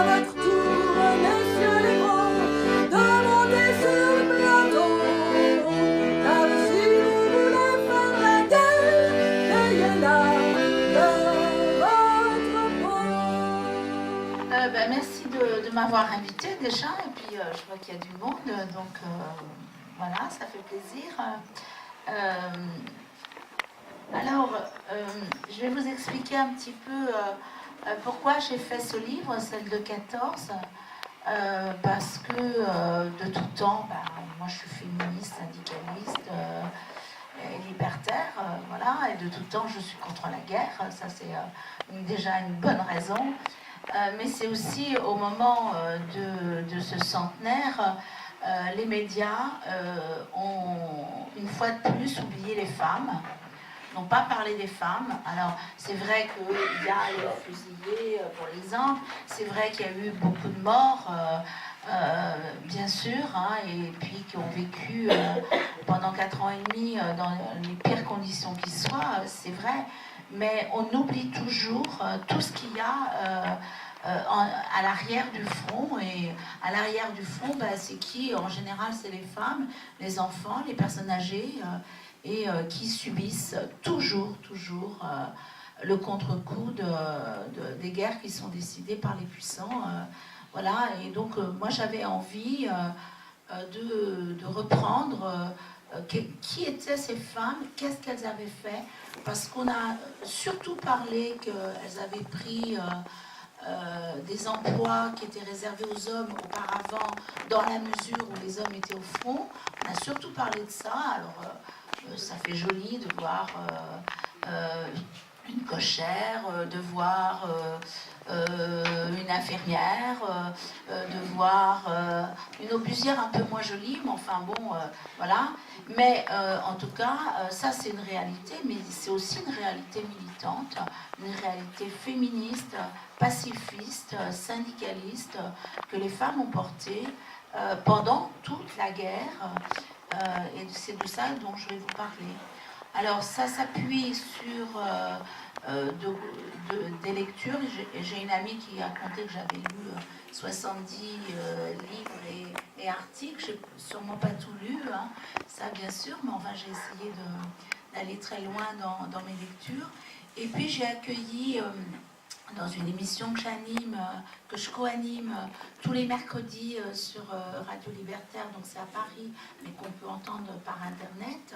à votre tour, messieurs les grands, de monter sur le plateau. Car si vous voulez faire la guerre, payez-la de votre peau. Merci de m'avoir invité déjà, et puis je vois qu'il y a du monde, donc voilà, ça fait plaisir. Je vais vous expliquer un petit peu pourquoi j'ai fait ce livre, celle de 14, parce que de tout temps, moi je suis féministe, syndicaliste, libertaire, voilà, et de tout temps je suis contre la guerre, ça c'est déjà une bonne raison. Mais c'est aussi au moment de ce centenaire, les médias ont une fois de plus oublié les femmes, n'ont pas parlé des femmes. Alors c'est vrai qu'il y a les fusillés pour l'exemple, c'est vrai qu'il y a eu beaucoup de morts, bien sûr, hein, et puis qui ont vécu pendant 4 ans et demi dans les pires conditions qui soient, c'est vrai. Mais on oublie toujours tout ce qu'il y a à l'arrière du front. Et à l'arrière du front, c'est qui? En général, c'est les femmes, les enfants, les personnes âgées, et qui subissent toujours le contre-coup des guerres qui sont décidées par les puissants. Voilà, et donc moi j'avais envie de reprendre qui étaient ces femmes, qu'est-ce qu'elles avaient fait, parce qu'on a surtout parlé qu'elles avaient pris des emplois qui étaient réservés aux hommes auparavant, dans la mesure où les hommes étaient au front. On a surtout parlé de ça. Alors ça fait joli de voir une cochère, de voir une infirmière, de voir une obusière un peu moins jolie, mais enfin bon, voilà. Mais en tout cas, ça c'est une réalité, mais c'est aussi une réalité militante, une réalité féministe, pacifiste, syndicaliste, que les femmes ont portée pendant toute la guerre, et c'est de ça dont je vais vous parler. Alors ça s'appuie sur des lectures. J'ai une amie qui a compté que j'avais lu 70 livres et articles. J'ai sûrement pas tout lu, hein, ça bien sûr, mais enfin j'ai essayé d'aller très loin dans mes lectures. Et puis j'ai accueilli dans une émission que j'anime, que je co-anime tous les mercredis sur Radio Libertaire, donc c'est à Paris, mais qu'on peut entendre par Internet.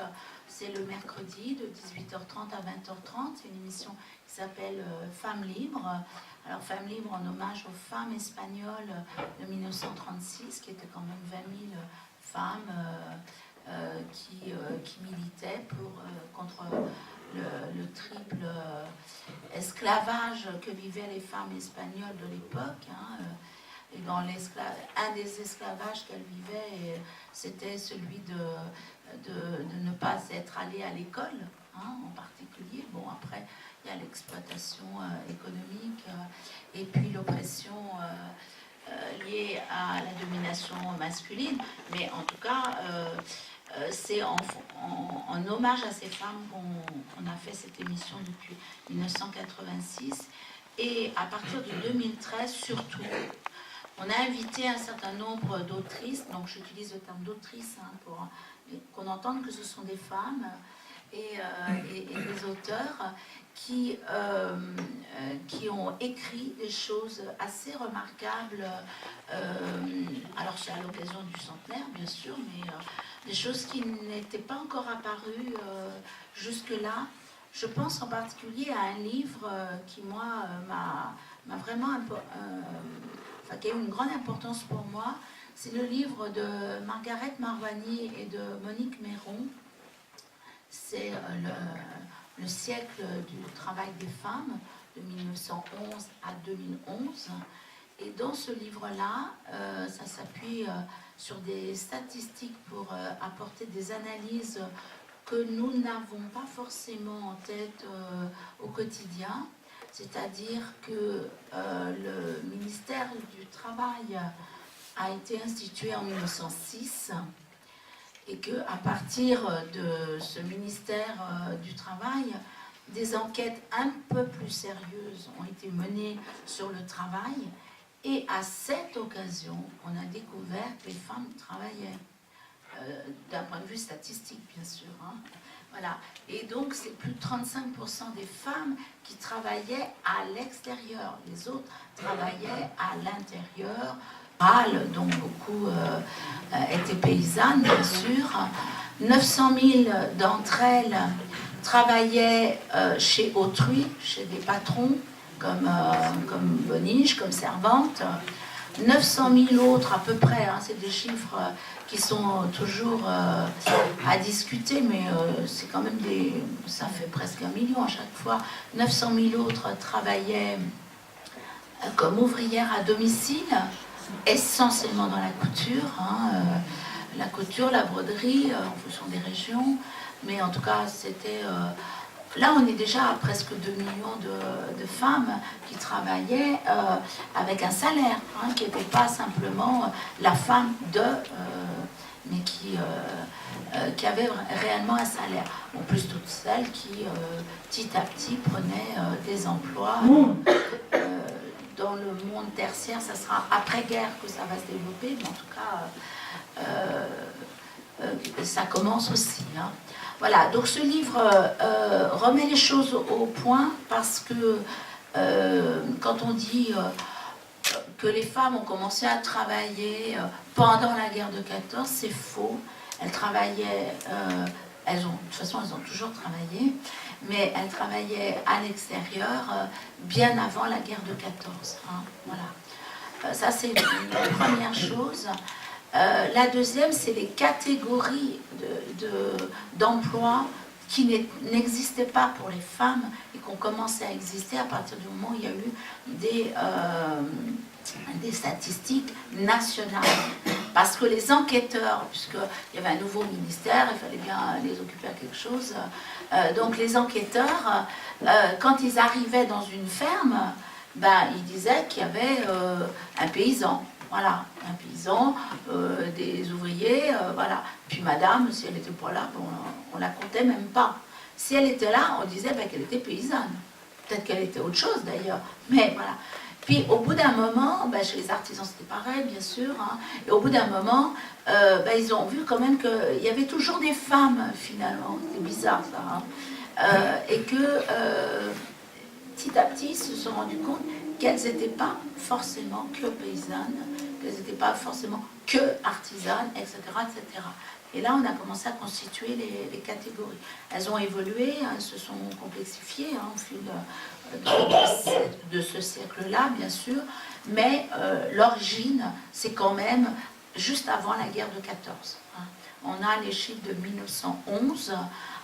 C'est le mercredi de 18h30 à 20h30. C'est une émission qui s'appelle Femmes libres. Alors Femmes libres en hommage aux femmes espagnoles de 1936, qui étaient quand même 20 000 femmes qui militaient contre le triple esclavage que vivaient les femmes espagnoles de l'époque. Hein, et dans un des esclavages qu'elles vivaient, c'était celui de ne pas être allée à l'école, hein, en particulier. Bon, après, il y a l'exploitation économique et puis l'oppression liée à la domination masculine. Mais en tout cas, c'est en hommage à ces femmes qu'on a fait cette émission depuis 1986. Et à partir de 2013, surtout, on a invité un certain nombre d'autrices, donc j'utilise le terme d'autrice pour qu'on entende que ce sont des femmes et des auteurs qui ont écrit des choses assez remarquables. Alors c'est à l'occasion du centenaire, bien sûr, mais des choses qui n'étaient pas encore apparues jusque-là. Je pense en particulier à un livre qui, moi, m'a vraiment qui a eu une grande importance pour moi. C'est le livre de Margaret Marwani et de Monique Méron. C'est le siècle du travail des femmes, de 1911 à 2011. Et dans ce livre-là, ça s'appuie sur des statistiques pour apporter des analyses que nous n'avons pas forcément en tête au quotidien. C'est-à-dire que le ministère du Travail a été institué en 1906 et qu'à partir de ce ministère du Travail, des enquêtes un peu plus sérieuses ont été menées sur le travail Et à cette occasion, on a découvert que les femmes travaillaient, d'un point de vue statistique, bien sûr. Hein. Voilà. Et donc, c'est plus de 35% des femmes qui travaillaient à l'extérieur. Les autres travaillaient à l'intérieur, dont beaucoup étaient paysannes, bien sûr. 900 000 d'entre elles travaillaient chez autrui, chez des patrons, comme boniche, comme servante. 900 000 autres à peu près, hein, c'est des chiffres qui sont toujours à discuter, mais c'est quand même ça fait presque 1 million à chaque fois. 900 000 autres travaillaient comme ouvrières à domicile, essentiellement dans la couture, hein, la couture, la broderie, en fonction des régions, mais en tout cas c'était... Là, on est déjà à presque 2 millions de femmes qui travaillaient avec un salaire, hein, qui n'était pas simplement la femme mais qui avait réellement un salaire. En plus, toutes celles qui, petit à petit, prenaient des emplois dans le monde tertiaire. Ça sera après-guerre que ça va se développer, mais en tout cas, ça commence aussi. Hein. Voilà, donc ce livre remet les choses au point parce que quand on dit que les femmes ont commencé à travailler pendant la guerre de 14, c'est faux. Elles travaillaient, de toute façon elles ont toujours travaillé, mais elles travaillaient à l'extérieur bien avant la guerre de 14. Hein, voilà. Ça c'est une première chose. La deuxième, c'est les catégories d'emplois qui n'existaient pas pour les femmes et qui ont commencé à exister à partir du moment où il y a eu des statistiques nationales. Parce que les enquêteurs, puisqu'il y avait un nouveau ministère, il fallait bien les occuper à quelque chose, donc les enquêteurs, quand ils arrivaient dans une ferme, ils disaient qu'il y avait un paysan. Voilà, un paysan, des ouvriers, voilà. Puis madame, si elle n'était pas là, on la comptait même pas. Si elle était là, on disait qu'elle était paysanne. Peut-être qu'elle était autre chose d'ailleurs, mais voilà. Puis au bout d'un moment, chez les artisans c'était pareil, bien sûr, hein, et au bout d'un moment, ils ont vu quand même qu'il y avait toujours des femmes finalement. C'est bizarre ça. Hein. Et que petit à petit, ils se sont rendus compte qu'elles n'étaient pas forcément que paysannes, qu'elles n'étaient pas forcément que artisanes, etc., etc. Et là, on a commencé à constituer les catégories. Elles ont évolué, elles se sont complexifiées hein, au fil de ce siècle-là, bien sûr, mais l'origine, c'est quand même juste avant la guerre de 14. Hein. On a les chiffres de 1911.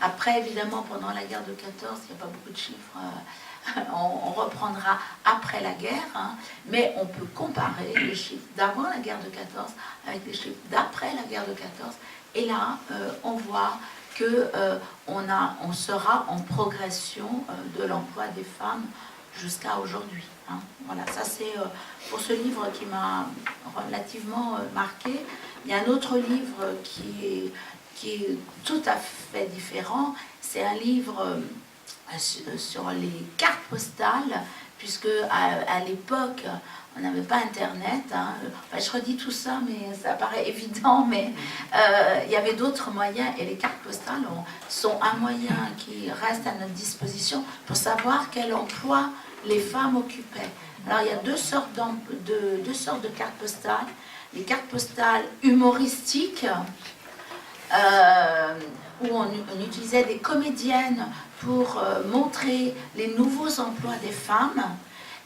Après, évidemment, pendant la guerre de 14, il n'y a pas beaucoup de chiffres. On reprendra après la guerre, hein, mais on peut comparer les chiffres d'avant la guerre de 14 avec les chiffres d'après la guerre de 14. Et là, on voit qu'on sera en progression de l'emploi des femmes jusqu'à aujourd'hui. Hein. Voilà, ça c'est pour ce livre qui m'a relativement marqué. Il y a un autre livre qui est tout à fait différent. C'est un livre sur les cartes postales, puisque à l'époque, on n'avait pas Internet. Hein. Je redis tout ça, mais ça paraît évident, mais il y avait d'autres moyens, et les cartes postales sont un moyen qui reste à notre disposition pour savoir quel emploi les femmes occupaient. Alors, il y a deux sortes de cartes postales. Les cartes postales humoristiques, où on utilisait des comédiennes pour montrer les nouveaux emplois des femmes.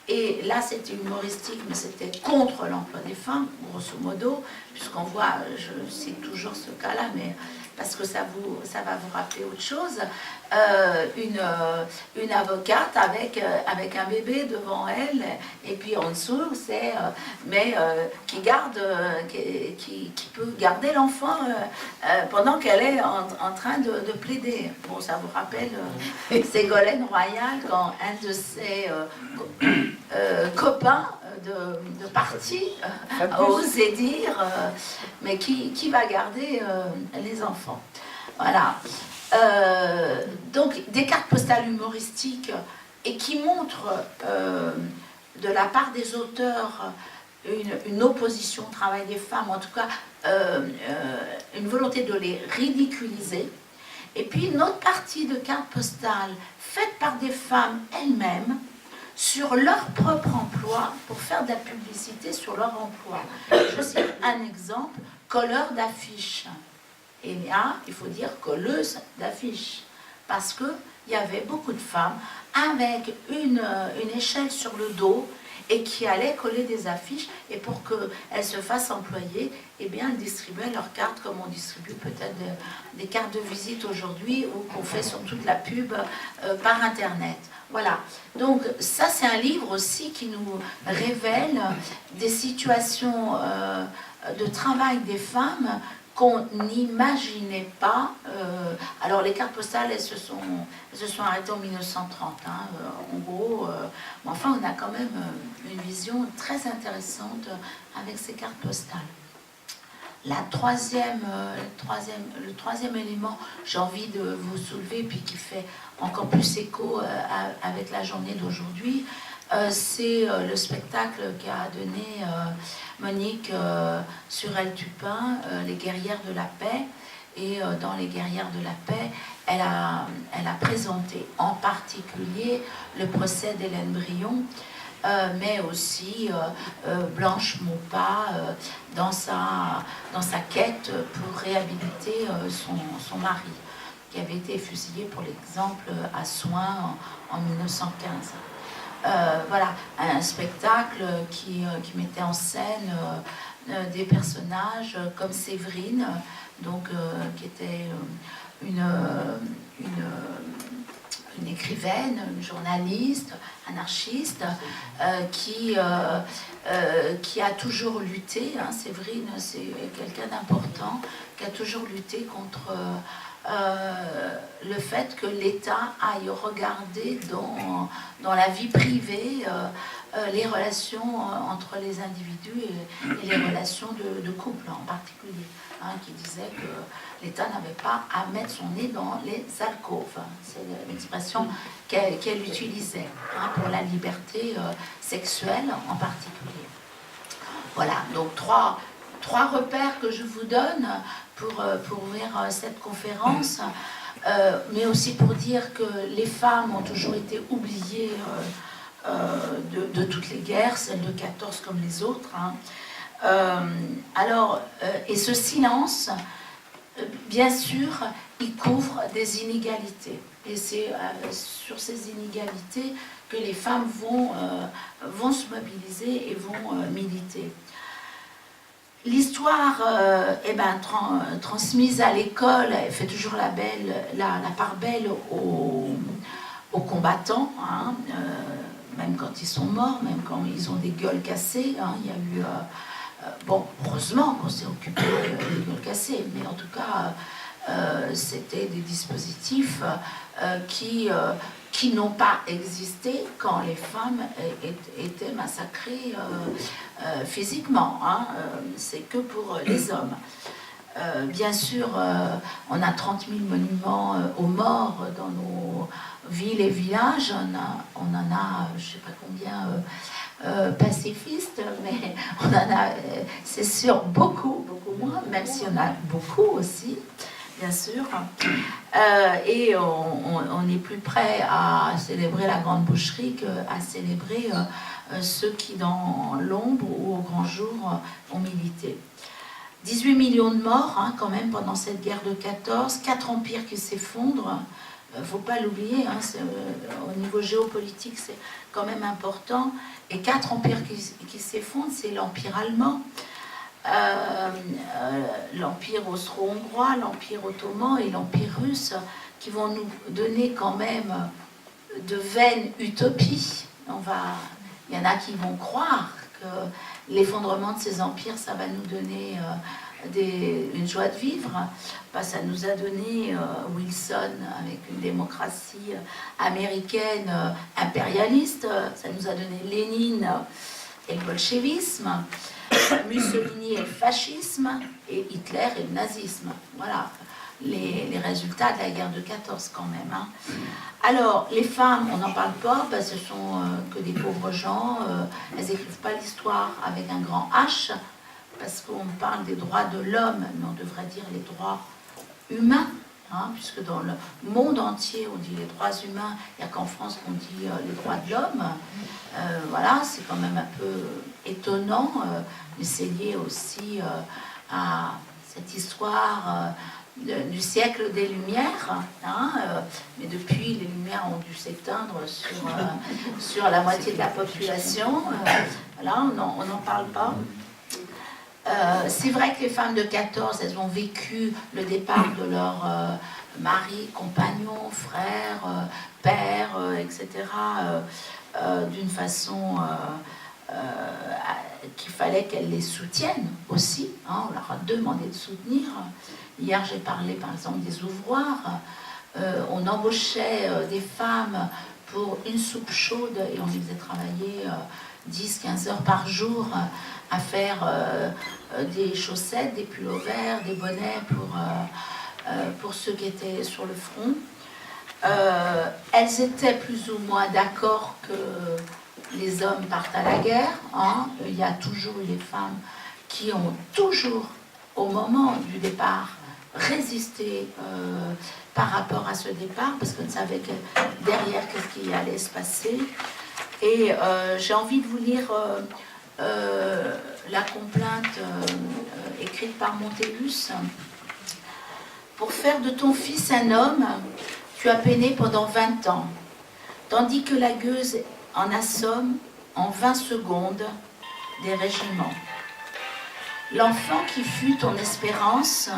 Et là, c'était humoristique, mais c'était contre l'emploi des femmes, grosso modo, puisqu'on voit, je cite toujours ce cas-là, mais parce que ça va vous rappeler autre chose, une avocate avec un bébé devant elle, et puis en dessous, c'est qui peut garder l'enfant pendant qu'elle est en train de plaider. Bon, ça vous rappelle Ségolène Royal, quand un de ses copains de parti a osé dire mais qui va garder les enfants. Voilà. Donc des cartes postales humoristiques et qui montrent de la part des auteurs une opposition au travail des femmes, en tout cas une volonté de les ridiculiser. Et puis une autre partie de cartes postales faites par des femmes elles-mêmes sur leur propre emploi pour faire de la publicité sur leur emploi. Je cite un exemple, colleur d'affiches. Et là, il faut dire colleuse d'affiches. Parce qu'il y avait beaucoup de femmes avec une échelle sur le dos et qui allaient coller des affiches. Et pour qu'elles se fassent employer, eh bien, elles distribuaient leurs cartes comme on distribue peut-être des cartes de visite aujourd'hui ou qu'on fait sur toute la pub par Internet. Voilà. Donc ça, c'est un livre aussi qui nous révèle des situations de travail des femmes qu'on n'imaginait pas. Alors les cartes postales, elles se sont arrêtées en 1930, hein, en gros. Mais enfin, on a quand même une vision très intéressante avec ces cartes postales. Le troisième élément, j'ai envie de vous soulever, puis qui fait encore plus écho avec la journée d'aujourd'hui, c'est le spectacle qu'a donné Monique Surel-Tupin, Les Guerrières de la Paix. Et dans Les Guerrières de la Paix, elle a présenté en particulier le procès d'Hélène Brion, mais aussi Blanche Maupas dans sa quête pour réhabiliter son mari, qui avait été fusillé pour l'exemple à Soins en 1915. Voilà, un spectacle qui mettait en scène des personnages comme Séverine, donc, qui était une écrivaine, une journaliste, anarchiste, qui a toujours lutté, hein, Séverine, c'est quelqu'un d'important, qui a toujours lutté contre le fait que l'État aille regarder dans la vie privée les relations entre les individus et les relations de couple en particulier, hein, qui disait que l'État n'avait pas à mettre son nez dans les alcôves. C'est l'expression qu'elle utilisait, hein, pour la liberté sexuelle en particulier. Voilà, donc trois repères que je vous donne pour ouvrir cette conférence, mais aussi pour dire que les femmes ont toujours été oubliées de toutes les guerres, celles de 14 comme les autres, hein. Et ce silence, bien sûr, il couvre des inégalités. Et c'est sur ces inégalités que les femmes vont se mobiliser et vont militer. L'histoire transmise à l'école, elle fait toujours la part belle aux combattants, hein, même quand ils sont morts, même quand ils ont des gueules cassées, hein. Il y a eu... heureusement qu'on s'est occupé des gueules cassées, mais en tout cas, c'était des dispositifs qui n'ont pas existé quand les femmes étaient massacrées physiquement, hein. C'est que pour les hommes. Bien sûr, on a 30 000 monuments aux morts dans nos villes et villages. On en a je ne sais pas combien pacifistes, mais on en a, c'est sûr, beaucoup moins, même s'il y en a beaucoup aussi, bien sûr. Et on est plus prêt à célébrer la grande boucherie qu'à célébrer ceux qui, dans l'ombre ou au grand jour, ont milité. 18 millions de morts, hein, quand même, pendant cette guerre de 14, 4 empires qui s'effondrent, il ne faut pas l'oublier, hein, au niveau géopolitique, c'est quand même important. Et 4 empires qui s'effondrent, c'est l'Empire allemand, l'Empire austro-hongrois, l'Empire ottoman et l'Empire russe, qui vont nous donner quand même de vaines utopies. Il y en a qui vont croire que l'effondrement de ces empires, ça va nous donner une joie de vivre. Ça nous a donné Wilson avec une démocratie américaine impérialiste, ça nous a donné Lénine et le bolchevisme, Mussolini et le fascisme, et Hitler et le nazisme. Voilà. les résultats de la guerre de 14 quand même. Hein. Alors, les femmes, on n'en parle pas, parce que ce sont que des pauvres gens, elles n'écrivent pas l'histoire avec un grand H, parce qu'on parle des droits de l'homme, mais on devrait dire les droits humains, hein, puisque dans le monde entier, on dit les droits humains, il n'y a qu'en France qu'on dit les droits de l'homme. Voilà, c'est quand même un peu étonnant, mais c'est lié aussi à cette histoire du siècle des Lumières, hein, mais depuis, les Lumières ont dû s'éteindre sur la moitié de la population. Voilà, on n'en parle pas. C'est vrai que les femmes de 14, elles ont vécu le départ de leur mari, compagnon, frère, père, etc., d'une façon qu'il fallait qu'elles les soutiennent aussi. Hein, on leur a demandé de soutenir. Hier, j'ai parlé par exemple des ouvroirs. On embauchait des femmes pour une soupe chaude et on les faisait travailler 10-15 heures par jour à faire des chaussettes, des pullovers, des bonnets pour ceux qui étaient sur le front. Elles étaient plus ou moins d'accord que les hommes partent à la guerre. Hein. Il y a toujours eu des femmes qui ont toujours, au moment du départ, résisté par rapport à ce départ, parce qu'on ne savait que derrière qu'est-ce qui allait se passer. Et j'ai envie de vous lire la complainte écrite par Montellus. Pour faire de ton fils un homme, tu as peiné pendant 20 ans, tandis que la gueuse en assomme en 20 secondes des régiments. L'enfant qui fut ton espérance,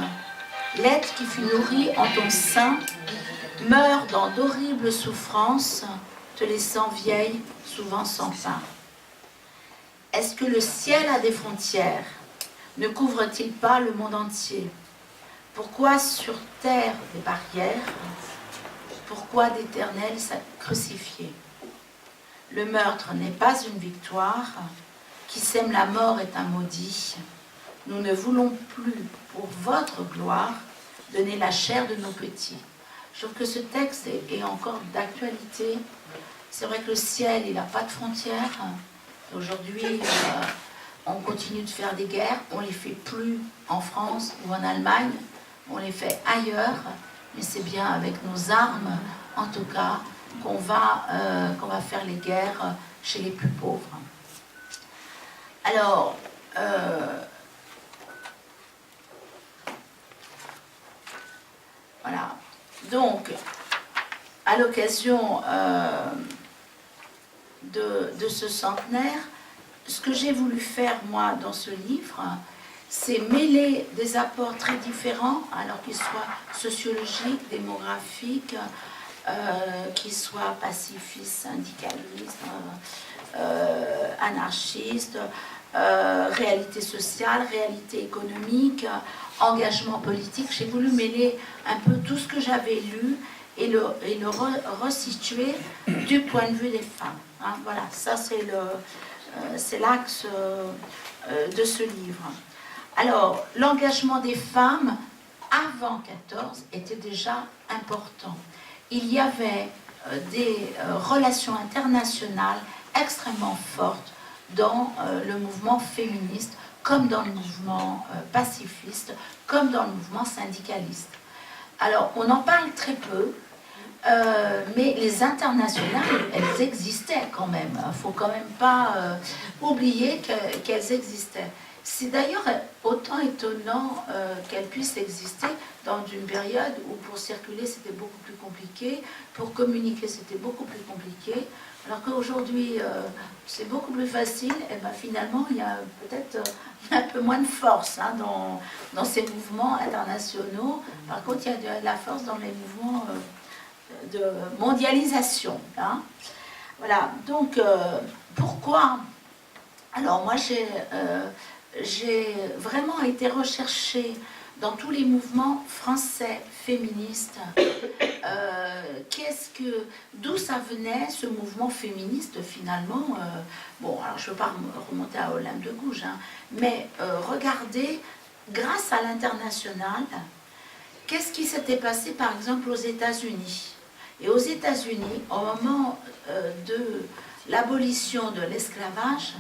l'être qui fut nourri en ton sein, meurt dans d'horribles souffrances, te laissant vieille, souvent sans pain. Est-ce que le ciel a des frontières? Ne couvre-t-il pas le monde entier? Pourquoi sur terre des barrières? Pourquoi d'éternel crucifié? Le meurtre n'est pas une victoire, qui sème la mort est un maudit. Nous ne voulons plus, pour votre gloire, donner la chair de nos petits. Je trouve que ce texte est encore d'actualité. C'est vrai que le ciel, il n'a pas de frontières. Aujourd'hui, on continue de faire des guerres. On ne les fait plus en France ou en Allemagne. On les fait ailleurs. Mais c'est bien avec nos armes, en tout cas, qu'on va faire les guerres chez les plus pauvres. Alors, voilà. Donc, à l'occasion de ce centenaire, ce que j'ai voulu faire, moi, dans ce livre, c'est mêler des apports très différents, alors qu'ils soient sociologiques, démographiques, qu'ils soient pacifistes, syndicalistes, anarchistes, réalité sociale, réalité économique, engagement politique. J'ai voulu mêler un peu tout ce que j'avais lu et le resituer du point de vue des femmes. Hein, voilà, ça c'est l'axe de ce livre. Alors, l'engagement des femmes avant 14 était déjà important. Il y avait des relations internationales extrêmement fortes dans le mouvement féministe, comme dans le mouvement pacifiste, comme dans le mouvement syndicaliste. Alors, on en parle très peu, mais les internationales, elles existaient quand même. Il ne faut quand même pas oublier qu'elles existaient. C'est d'ailleurs autant étonnant qu'elles puissent exister dans une période où pour circuler c'était beaucoup plus compliqué, pour communiquer c'était beaucoup plus compliqué, alors qu'aujourd'hui c'est beaucoup plus facile, et ben finalement il y a peut-être un peu moins de force hein, dans ces mouvements internationaux. Par contre il y a de la force dans les mouvements de mondialisation. Hein. Voilà, donc pourquoi? Alors moi j'ai vraiment été recherchée dans tous les mouvements français féministes. D'où ça venait ce mouvement féministe finalement? Bon, alors je ne veux pas remonter à Olympe de Gouges, hein, mais regardez, grâce à l'international, qu'est-ce qui s'était passé par exemple aux États-Unis? Et aux États-Unis, au moment de l'abolition de l'esclavage,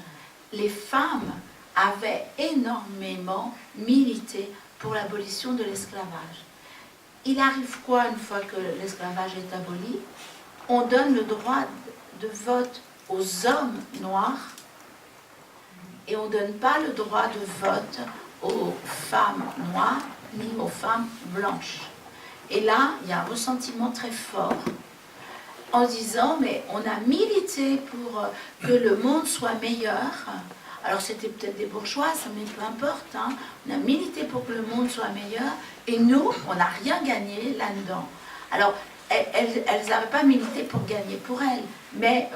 les femmes avaient énormément milité pour l'abolition de l'esclavage. Il arrive quoi une fois que l'esclavage est aboli? On donne le droit de vote aux hommes noirs et on ne donne pas le droit de vote aux femmes noires ni aux femmes blanches. Et là, il y a un ressentiment très fort en disant, mais on a milité pour que le monde soit meilleur. Alors c'était peut-être des bourgeoises, mais peu importe. Hein. On a milité pour que le monde soit meilleur et nous, on n'a rien gagné là-dedans. Alors, elles n'avaient pas milité pour gagner pour elles, mais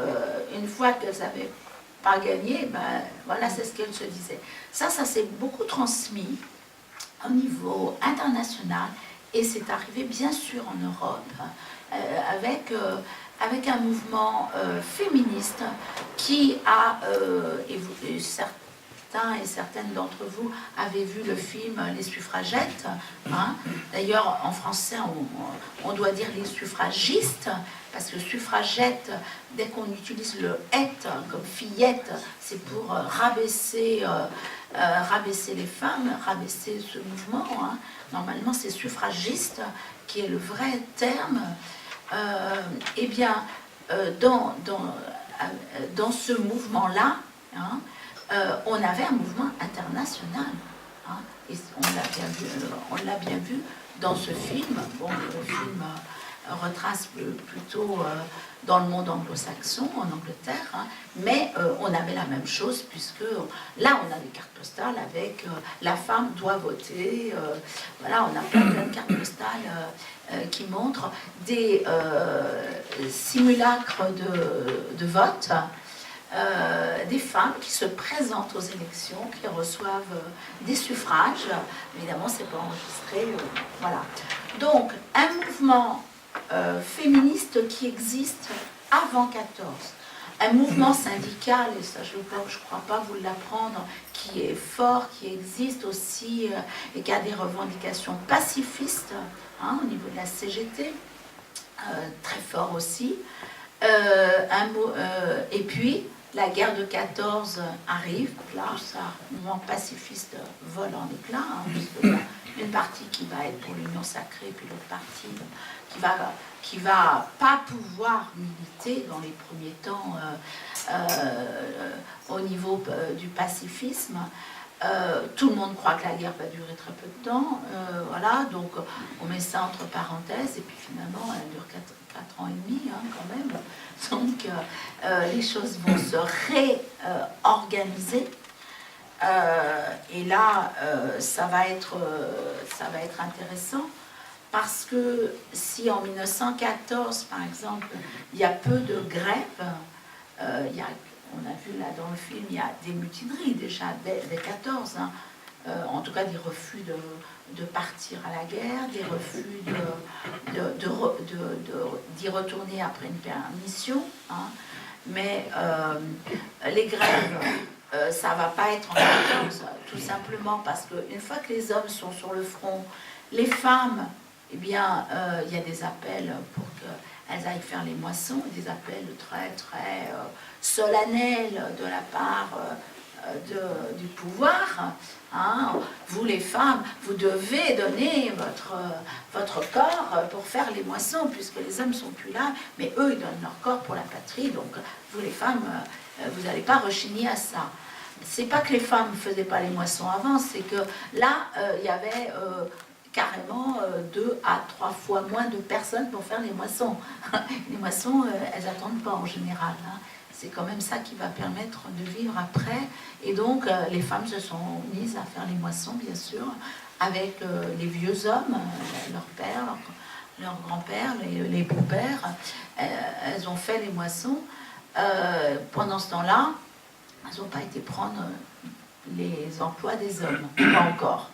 une fois qu'elles n'avaient pas gagné, ben, voilà, c'est ce qu'elles se disaient. Ça s'est beaucoup transmis au niveau international et c'est arrivé bien sûr en Europe avec un mouvement féministe qui a, et certains et certaines d'entre vous avez vu le film Les Suffragettes. Hein. D'ailleurs, en français, on doit dire les suffragistes, parce que suffragette, dès qu'on utilise le « être » comme fillette, c'est pour rabaisser les femmes, rabaisser ce mouvement. Hein. Normalement, c'est suffragiste, qui est le vrai terme. Eh bien, dans ce mouvement-là, hein, on avait un mouvement international. Hein, et on l'a bien vu dans ce film. Bon, le film retrace plutôt dans le monde anglo-saxon, en Angleterre, hein, mais on avait la même chose, puisque là, on a des cartes postales avec la femme doit voter. Voilà, on a plein de cartes postales qui montrent des simulacres de vote. Des femmes qui se présentent aux élections, qui reçoivent des suffrages. Évidemment, c'est pas enregistré. Voilà. Donc, un mouvement féministe qui existe avant 14. Un mouvement syndical, et ça je ne crois pas vous l'apprendre, qui est fort, qui existe aussi, et qui a des revendications pacifistes, hein, au niveau de la CGT, très fort aussi. Et puis, la guerre de 14 arrive, là, ça, le mouvement pacifiste vole en éclats, hein, puisque y a une partie qui va être pour l'Union sacrée, puis l'autre partie qui va pas pouvoir militer dans les premiers temps au niveau du pacifisme. Tout le monde croit que la guerre va durer très peu de temps, voilà, donc on met ça entre parenthèses, et puis finalement elle dure 4 ans et demi, hein, quand même. Donc les choses vont se réorganiser, et là ça va être intéressant, parce que si en 1914 par exemple il y a peu de grèves, on a vu là dans le film, il y a des mutineries déjà dès 14, hein. En tout cas des refus de partir à la guerre, des refus d'y retourner après une permission, hein. Mais les grèves, ça ne va pas être en 14, tout simplement parce qu'une fois que les hommes sont sur le front, les femmes, eh bien, il y a des appels pour qu'elles aillent faire les moissons, des appels très, très solennels de la part du pouvoir. Hein. Vous, les femmes, vous devez donner votre corps pour faire les moissons, puisque les hommes ne sont plus là, mais eux, ils donnent leur corps pour la patrie, donc vous, les femmes, vous n'allez pas rechigner à ça. C'est pas que les femmes ne faisaient pas les moissons avant, c'est que là, il y avait carrément 2 à 3 fois moins de personnes pour faire les moissons. Les moissons, elles n'attendent pas en général. Hein. C'est quand même ça qui va permettre de vivre après. Et donc, les femmes se sont mises à faire les moissons, bien sûr, avec les vieux hommes, leurs pères, leurs grands-pères, les beaux-pères. Elles ont fait les moissons. Pendant ce temps-là, elles n'ont pas été prendre les emplois des hommes, pas encore.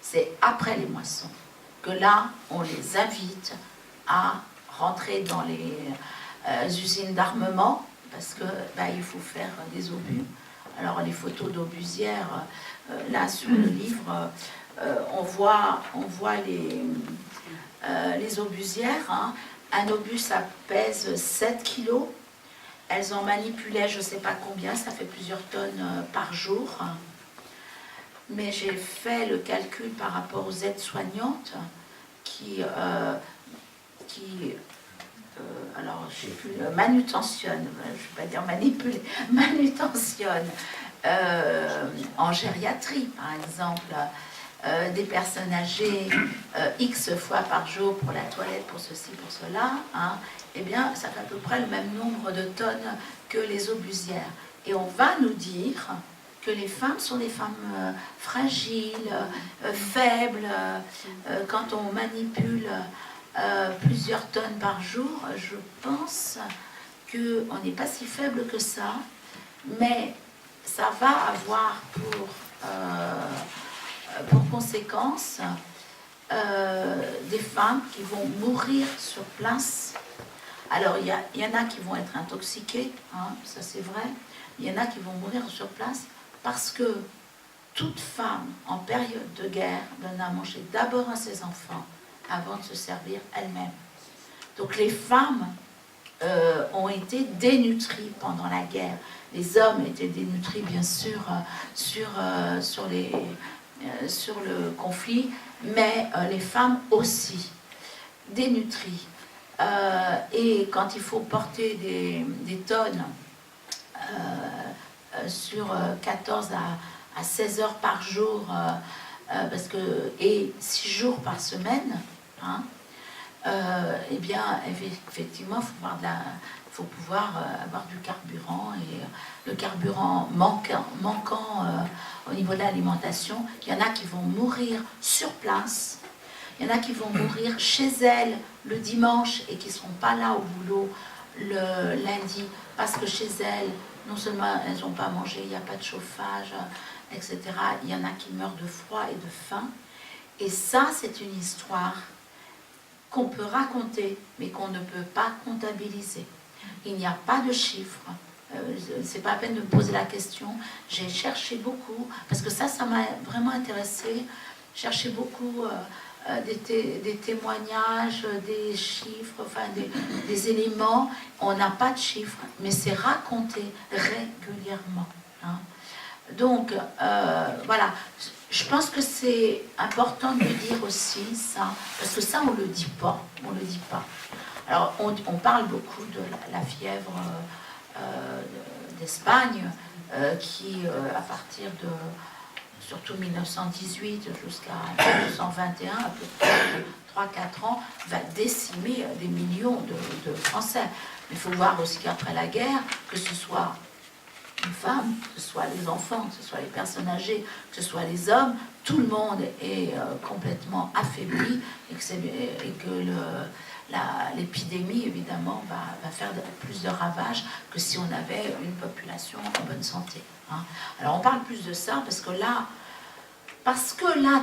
C'est après les moissons que là, on les invite à rentrer dans les usines d'armement, parce que il faut faire des obus. Alors les photos d'obusières, là sur le livre, on voit les obusières. Hein. Un obus, ça pèse 7 kilos. Elles en manipulaient je ne sais pas combien, ça fait plusieurs tonnes par jour. Mais j'ai fait le calcul par rapport aux aides-soignantes qui alors je ne sais plus, manutentionnent, je ne vais pas dire manipuler, manutentionnent en gériatrie, par exemple, des personnes âgées X fois par jour pour la toilette, pour ceci, pour cela, hein, eh bien, ça fait à peu près le même nombre de tonnes que les obusières. Et on va nous dire que les femmes sont des femmes fragiles, faibles. Quand on manipule plusieurs tonnes par jour, je pense qu'on n'est pas si faible que ça, mais ça va avoir pour conséquence des femmes qui vont mourir sur place. Alors, il y en a qui vont être intoxiquées, hein, ça c'est vrai. Il y en a qui vont mourir sur place parce que toute femme en période de guerre donne à manger d'abord à ses enfants avant de se servir elle-même. Donc les femmes ont été dénutries pendant la guerre. Les hommes étaient dénutris bien sûr sur le conflit, mais les femmes aussi dénutries. Et quand il faut porter des tonnes sur 14 à 16 heures par jour, et 6 jours par semaine, hein, eh bien, effectivement, il faut pouvoir avoir du carburant, et le carburant manquant au niveau de l'alimentation, il y en a qui vont mourir sur place, il y en a qui vont mourir chez elles le dimanche et qui ne seront pas là au boulot le lundi, parce que chez elles, non seulement elles n'ont pas mangé, il n'y a pas de chauffage, etc. Il y en a qui meurent de froid et de faim. Et ça, c'est une histoire qu'on peut raconter, mais qu'on ne peut pas comptabiliser. Il n'y a pas de chiffres. C'est pas la peine de me poser la question. J'ai cherché beaucoup, parce que ça m'a vraiment intéressée. Cherché beaucoup des témoignages, des chiffres, enfin des éléments. On n'a pas de chiffres, mais c'est raconté régulièrement. Hein. Donc, voilà. Je pense que c'est important de le dire aussi, ça, parce que ça, on ne le dit pas. On le dit pas. Alors, on parle beaucoup de la fièvre d'Espagne, qui, à partir de, surtout 1918 jusqu'à 1921, à peu près 3-4 ans, va décimer des millions de Français. Mais il faut voir aussi qu'après la guerre, que ce soit une femme, que ce soit les enfants, que ce soit les personnes âgées, que ce soit les hommes, tout le monde est complètement affaibli, et que l'épidémie, évidemment, va faire plus de ravages que si on avait une population en bonne santé. Hein. Alors, on parle plus de ça parce que là,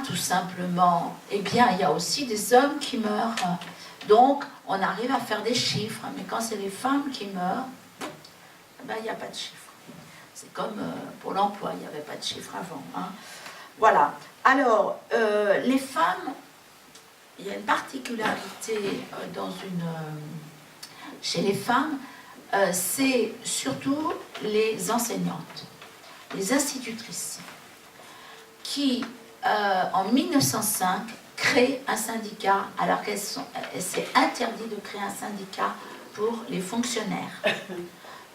tout simplement, eh bien, il y a aussi des hommes qui meurent. Donc, on arrive à faire des chiffres, mais quand c'est les femmes qui meurent, ben, il n'y a pas de chiffres. C'est comme pour l'emploi, il n'y avait pas de chiffres avant. Hein. Voilà. Alors, les femmes, il y a une particularité chez les femmes, c'est surtout les enseignantes, les institutrices, qui, en 1905, créent un syndicat, alors c'est interdit de créer un syndicat pour les fonctionnaires.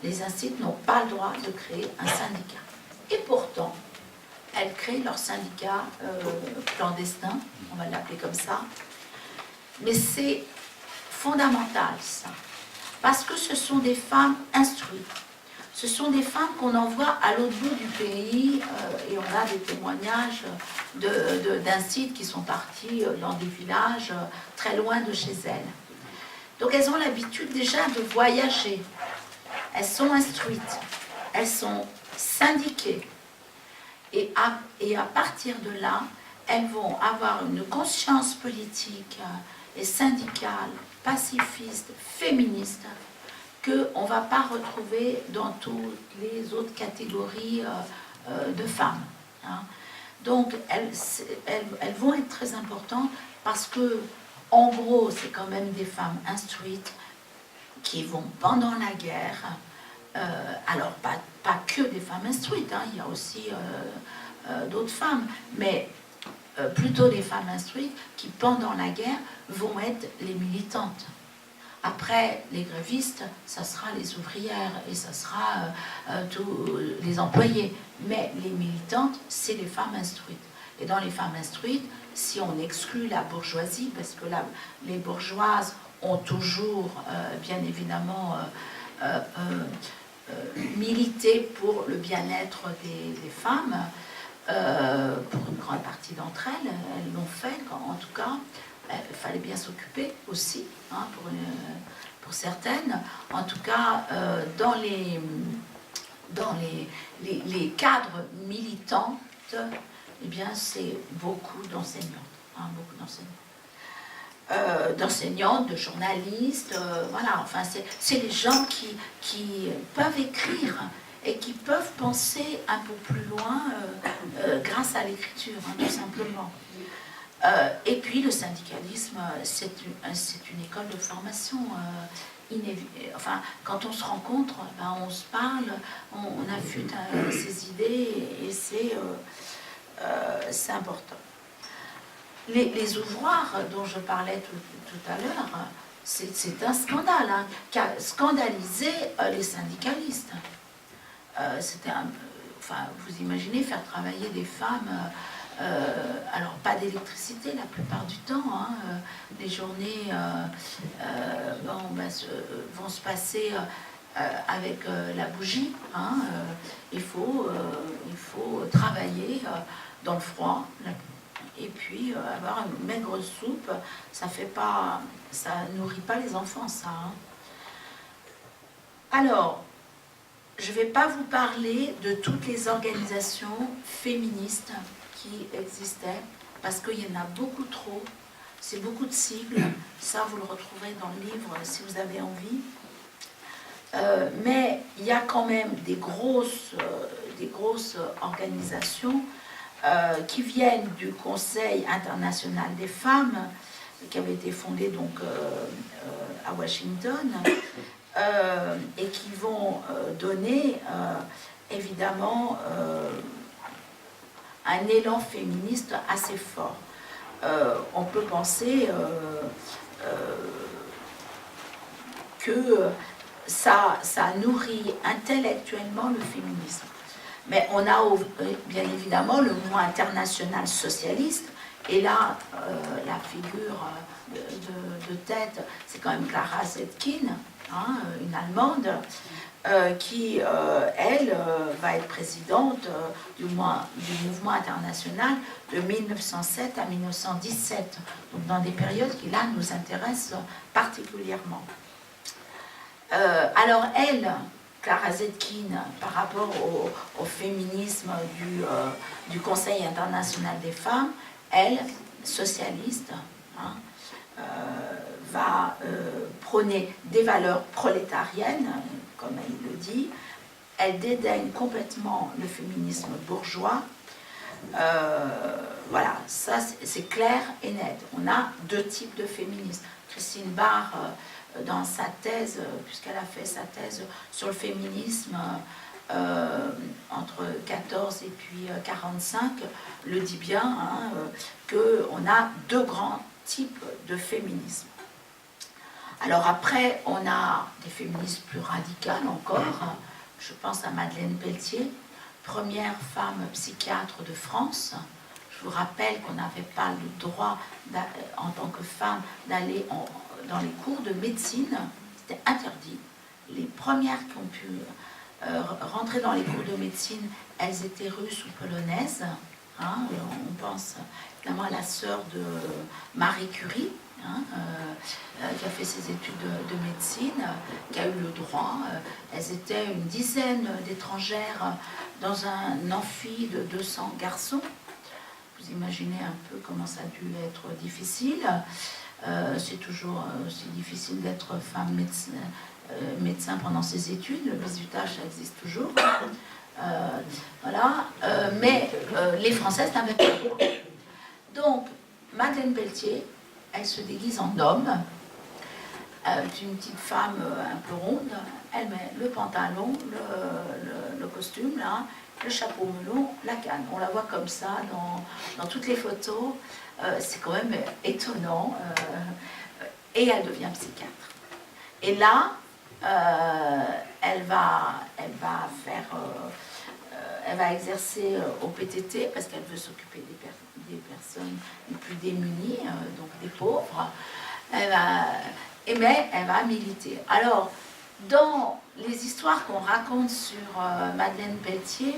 Les instituts n'ont pas le droit de créer un syndicat. Et pourtant, elles créent leur syndicat clandestin, on va l'appeler comme ça. Mais c'est fondamental, ça. Parce que ce sont des femmes instruites. Ce sont des femmes qu'on envoie à l'autre bout du pays, et on a des témoignages d'instituts qui sont partis dans des villages très loin de chez elles. Donc elles ont l'habitude déjà de voyager. Elles sont instruites, elles sont syndiquées. Et à partir de là, elles vont avoir une conscience politique et syndicale, pacifiste, féministe, qu'on ne va pas retrouver dans toutes les autres catégories de femmes. Hein. Donc, elles vont être très importantes parce que en gros, c'est quand même des femmes instruites qui vont pendant la guerre, alors pas que des femmes instruites, hein, il y a aussi d'autres femmes, mais plutôt des femmes instruites qui pendant la guerre vont être les militantes. Après, les grévistes, ça sera les ouvrières et ça sera tous les employés. Mais les militantes, c'est les femmes instruites. Et dans les femmes instruites, si on exclut la bourgeoisie, parce que les bourgeoises ont toujours, bien évidemment, milité pour le bien-être des femmes, pour une grande partie d'entre elles, elles l'ont fait, en tout cas. Il fallait bien s'occuper aussi, hein, pour certaines. En tout cas, dans les cadres militantes, eh bien, c'est beaucoup d'enseignantes, hein, d'enseignantes, de journalistes, voilà. Enfin, c'est les gens qui peuvent écrire et qui peuvent penser un peu plus loin grâce à l'écriture, hein, tout simplement. Et puis le syndicalisme, c'est une école de formation enfin, quand on se rencontre, ben, on se parle, on affûte ses idées et c'est important. Les ouvroirs dont je parlais tout à l'heure, c'est un scandale, hein, qui a scandalisé les syndicalistes. Enfin, vous imaginez faire travailler des femmes... alors pas d'électricité la plupart du temps, hein, les journées vont se passer avec la bougie, hein, il faut travailler dans le froid et puis avoir une maigre soupe, ça nourrit pas les enfants, ça, hein. Alors, je ne vais pas vous parler de toutes les organisations féministes qui existaient, parce qu'il y en a beaucoup trop, c'est beaucoup de sigles, ça vous le retrouverez dans le livre si vous avez envie, mais il y a quand même des grosses organisations qui viennent du Conseil international des femmes, qui avait été fondé donc à Washington, et qui vont donner évidemment un élan féministe assez fort. On peut penser que ça nourrit intellectuellement le féminisme. Mais on a bien évidemment le mouvement international socialiste, et là, la figure de tête, c'est quand même Clara Zetkin, hein, une Allemande, qui, elle, va être présidente du mouvement international de 1907 à 1917, donc dans des périodes qui, là, nous intéressent particulièrement. Alors, elle, Clara Zetkin, par rapport au féminisme du Conseil international des femmes, elle, socialiste, hein, va prôner des valeurs prolétariennes, comme elle le dit. Elle dédaigne complètement le féminisme bourgeois. Voilà, ça c'est clair et net. On a deux types de féministes. Christine Barr, dans sa thèse, puisqu'elle a fait sa thèse sur le féminisme entre 14 et puis 45, le dit bien, hein, qu'on a deux grands types de féminisme. Alors après, on a des féministes plus radicales encore. Je pense à Madeleine Pelletier, première femme psychiatre de France. Je vous rappelle qu'on n'avait pas le droit, en tant que femme, d'aller dans les cours de médecine. C'était interdit. Les premières qui ont pu rentrer dans les cours de médecine, elles étaient russes ou polonaises. Hein, on pense évidemment à la sœur de Marie Curie, hein, qui a fait ses études de médecine, qui a eu le droit. Elles étaient une dizaine d'étrangères dans un amphi de 200 garçons. Vous imaginez un peu comment ça a dû être difficile. C'est toujours aussi difficile d'être femme médecin pendant ses études. Le bizutage, ça existe toujours. Voilà. Mais les Françaises n'avaient pas le droit. Donc, Madeleine Pelletier, elle se déguise en homme, une petite femme un peu ronde. Elle met le pantalon, le costume, là, le chapeau melon, la canne. On la voit comme ça dans toutes les photos. C'est quand même étonnant. Et elle devient psychiatre. Et là, elle va exercer au PTT parce qu'elle veut s'occuper des personnes les plus démunies, donc des pauvres. Mais elle va militer. Alors, dans les histoires qu'on raconte sur Madeleine Pelletier,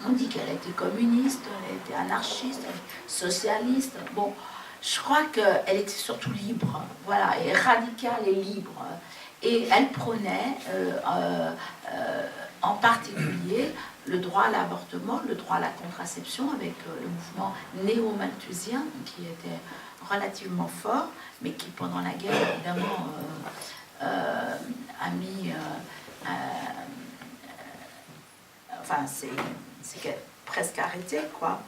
on dit qu'elle était communiste, elle était anarchiste, socialiste. Bon, je crois qu'elle était surtout libre, voilà, et radicale et libre. Et elle prônait en particulier le droit à l'avortement, le droit à la contraception avec le mouvement néo-malthusien qui était relativement fort, mais qui pendant la guerre évidemment a mis... enfin, c'est presque arrêté, quoi.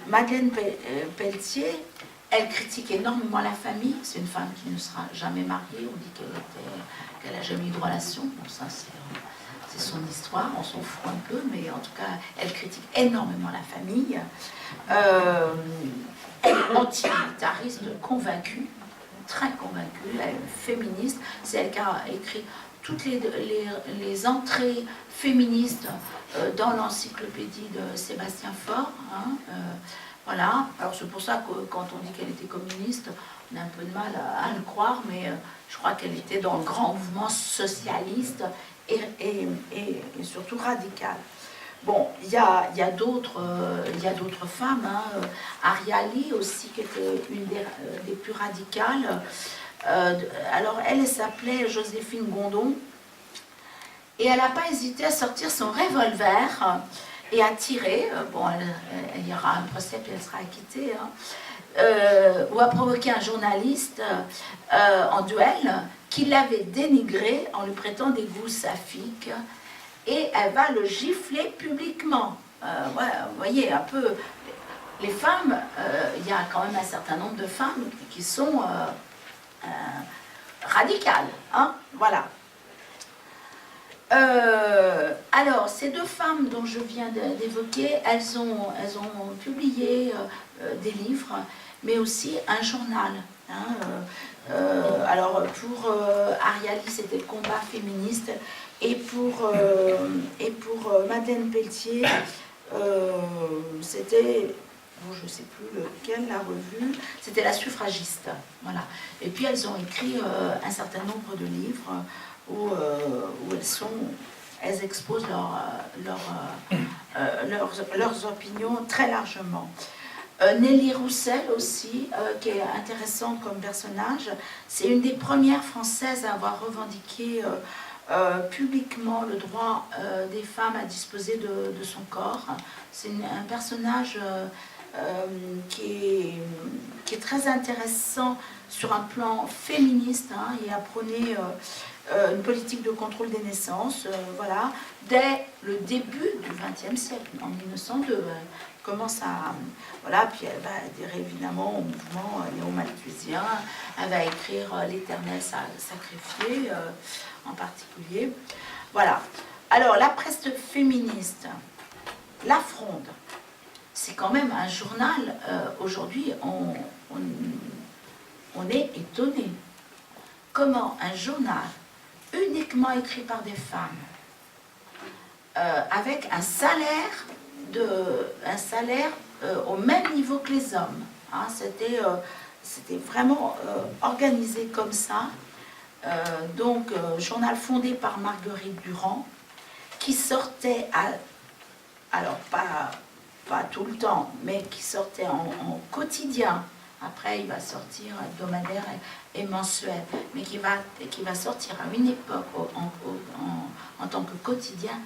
Madeleine Pelletier, elle critique énormément la famille. C'est une femme qui ne sera jamais mariée. On dit qu'elle n'a jamais eu de relation. Bon, ça, c'est son histoire. On s'en fout un peu, mais en tout cas, elle critique énormément la famille. Elle est antimilitariste convaincue, très convaincue. Elle est féministe. C'est elle qui a écrit toutes les entrées féministes dans l'encyclopédie de Sébastien Faure. Hein, voilà. Alors c'est pour ça que quand on dit qu'elle était communiste, on a un peu de mal à le croire, mais je crois qu'elle était dans le grand mouvement socialiste et surtout radical. Bon, il y a d'autres femmes, hein, Ariali aussi, qui était une des plus radicales. Alors elle s'appelait Joséphine Gondon et elle n'a pas hésité à sortir son revolver et à tirer. Bon, il y aura un procès puis elle sera acquittée, hein, ou à provoquer un journaliste en duel qui l'avait dénigré en lui prêtant des goûts saphiques et elle va le gifler publiquement. Ouais, vous voyez un peu les femmes, il y a quand même un certain nombre de femmes qui sont radicales, hein, voilà. Alors, ces deux femmes dont je viens d'évoquer, elles ont publié des livres, mais aussi un journal. Hein, alors, pour Ariali, c'était le combat féministe, et pour Madeleine Pelletier, c'était... Bon, je ne sais plus lequel, la revue, c'était La Suffragiste. Voilà. Et puis elles ont écrit un certain nombre de livres où elles exposent leurs opinions très largement. Nelly Roussel aussi, qui est intéressante comme personnage, c'est une des premières Françaises à avoir revendiqué publiquement le droit des femmes à disposer de son corps. C'est un personnage... qui est très intéressant sur un plan féministe, hein, et a prôné une politique de contrôle des naissances, voilà, dès le début du XXe siècle, en 1902. Elle commence à... Voilà, puis elle va adhérer évidemment au mouvement néo-malthusien, elle va écrire L'Éternel sacrifié, en particulier. Voilà. Alors, la presse féministe, La Fronde, c'est quand même un journal, aujourd'hui, on est étonné. Comment un journal uniquement écrit par des femmes, avec un salaire au même niveau que les hommes, hein, c'était vraiment organisé comme ça. Donc, journal fondé par Marguerite Durand, qui sortait alors pas tout le temps, mais qui sortait en quotidien. Après, il va sortir hebdomadaire et mensuel, mais qui va sortir à une époque en tant que quotidien.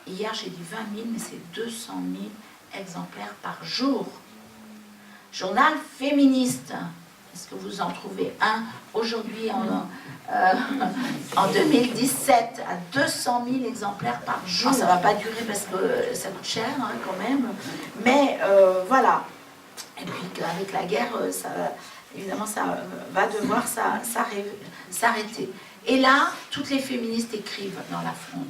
Hier, j'ai dit 20 000, mais c'est 200 000 exemplaires par jour. Journal féministe. Est-ce que vous en trouvez un aujourd'hui en 2017 à 200 000 exemplaires par jour? Alors, ça ne va pas durer parce que ça coûte cher, hein, quand même. Mais voilà. Et puis avec la guerre, évidemment, ça va devoir s'arrêter. Et là, toutes les féministes écrivent dans la Fronde.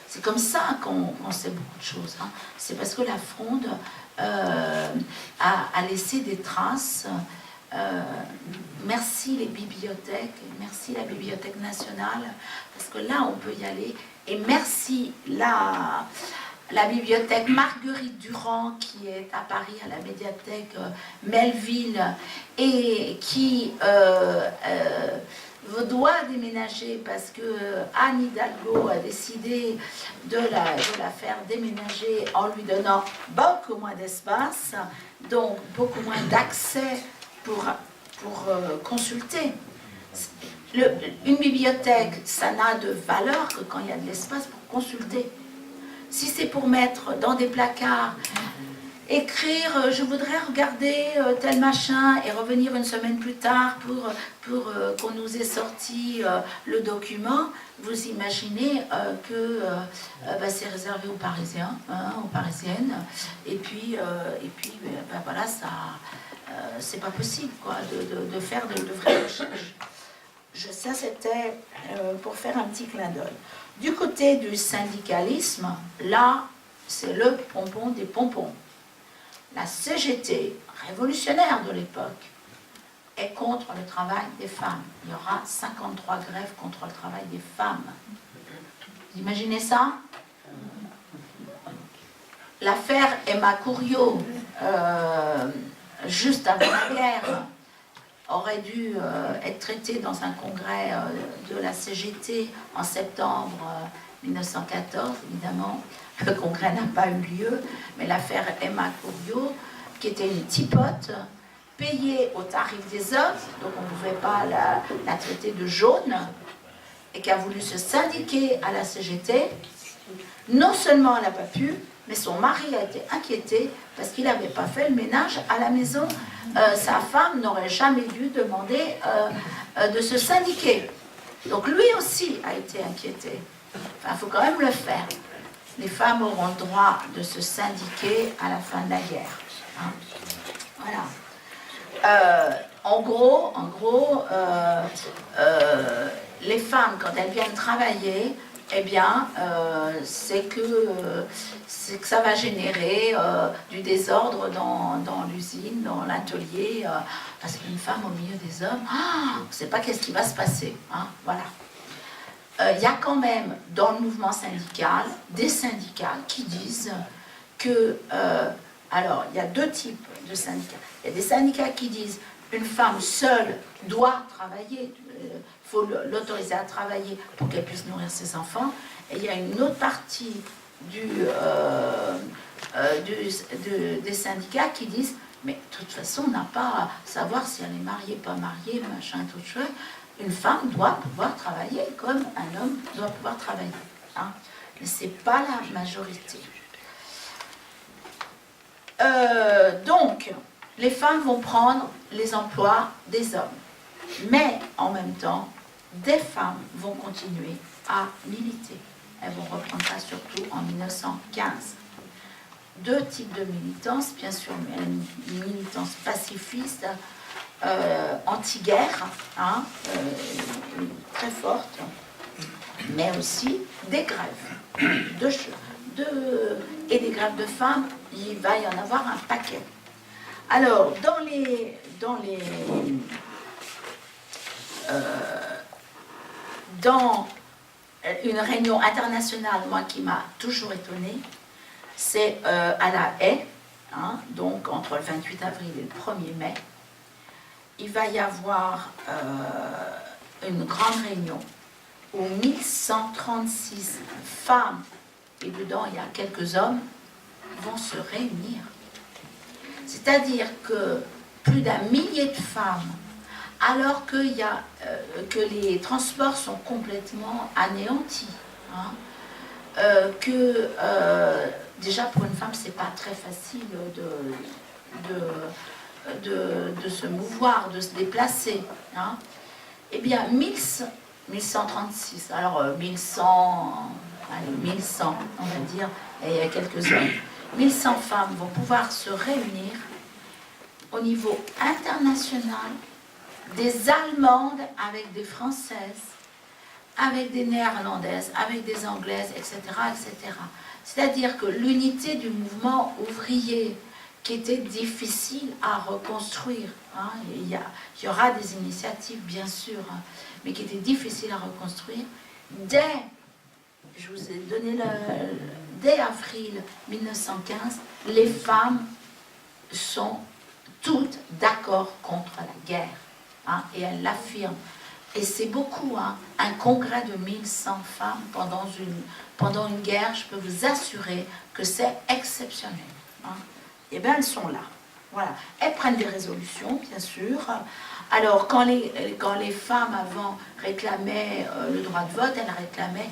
C'est comme ça qu'on sait beaucoup de choses. Hein. C'est parce que la Fronde a laissé des traces. Merci les bibliothèques, merci la Bibliothèque nationale, parce que là, on peut y aller. Et merci la bibliothèque Marguerite Durand, qui est à Paris, à la médiathèque Melville, et qui doit déménager parce que Anne Hidalgo a décidé de la faire déménager en lui donnant beaucoup moins d'espace, donc beaucoup moins d'accès pour consulter. Une bibliothèque, ça n'a de valeur que quand il y a de l'espace pour consulter. Si c'est pour mettre dans des placards, écrire, je voudrais regarder tel machin et revenir une semaine plus tard pour qu'on nous ait sorti le document, vous imaginez que c'est réservé aux Parisiens, hein, aux Parisiennes, et puis voilà, ça, c'est pas possible quoi, de faire de vraies recherches. Ça, c'était pour faire un petit clin d'œil. Du côté du syndicalisme, là, c'est le pompon des pompons. La CGT, révolutionnaire de l'époque, est contre le travail des femmes. Il y aura 53 grèves contre le travail des femmes. Vous imaginez ça? L'affaire Emma Couriot, juste avant la guerre, aurait dû être traitée dans un congrès de la CGT en septembre 1914, évidemment. Le congrès n'a pas eu lieu, mais l'affaire Emma Couriot, qui était une tipote, payée au tarif des hommes, donc on ne pouvait pas la traiter de jaune, et qui a voulu se syndiquer à la CGT, non seulement elle n'a pas pu, mais son mari a été inquiété parce qu'il n'avait pas fait le ménage à la maison. Sa femme n'aurait jamais dû demander de se syndiquer. Donc lui aussi a été inquiété. Enfin, il faut quand même le faire. Les femmes auront le droit de se syndiquer à la fin de la guerre. Hein. Voilà. En gros, les femmes, quand elles viennent travailler, eh bien, c'est que ça va générer du désordre dans l'usine, dans l'atelier, parce qu'une femme au milieu des hommes, on ne sait pas qu'est-ce qui va se passer. Hein, voilà. Il y a quand même dans le mouvement syndical des syndicats qui disent que... alors, il y a deux types de syndicats. Il y a des syndicats qui disent une femme seule doit travailler, il faut l'autoriser à travailler pour qu'elle puisse nourrir ses enfants. Et il y a une autre partie des syndicats qui disent mais de toute façon, on n'a pas à savoir si elle est mariée, pas mariée, machin, tout chose. Une femme doit pouvoir travailler comme un homme doit pouvoir travailler. Hein. Mais ce n'est pas la majorité. Donc, les femmes vont prendre les emplois des hommes. Mais en même temps, des femmes vont continuer à militer. Elles vont reprendre ça surtout en 1915. Deux types de militance, bien sûr, une militance pacifiste, anti-guerre, hein, très forte, mais aussi des grèves et des grèves de femmes, il va y en avoir un paquet. Alors, dans une réunion internationale, moi, qui m'a toujours étonnée, c'est à La Haye, hein, donc entre le 28 avril et le 1er mai, il va y avoir une grande réunion où 1136 femmes, et dedans il y a quelques hommes, vont se réunir. C'est-à-dire que plus d'un millier de femmes, alors que les transports sont complètement anéantis, hein, déjà pour une femme c'est pas très facile de se mouvoir, de se déplacer, hein. Eh bien 1136, alors 1100, allez, 1100 on va dire, et il y a quelques hommes, 1100 femmes vont pouvoir se réunir au niveau international, des Allemandes avec des Françaises, avec des Néerlandaises, avec des Anglaises, etc., etc. C'est-à-dire que l'unité du mouvement ouvrier, qui était difficile à reconstruire, hein, il y aura des initiatives, bien sûr, hein, mais qui étaient difficiles à reconstruire, je vous ai donné dès avril 1915, les femmes sont toutes d'accord contre la guerre, hein, et elles l'affirment. Et c'est beaucoup, hein, un congrès de 1100 femmes pendant une guerre, je peux vous assurer que c'est exceptionnel. Hein. Et bien elles sont là. Voilà. Elles prennent des résolutions, bien sûr. Alors, quand les femmes avant réclamaient le droit de vote, elles réclamaient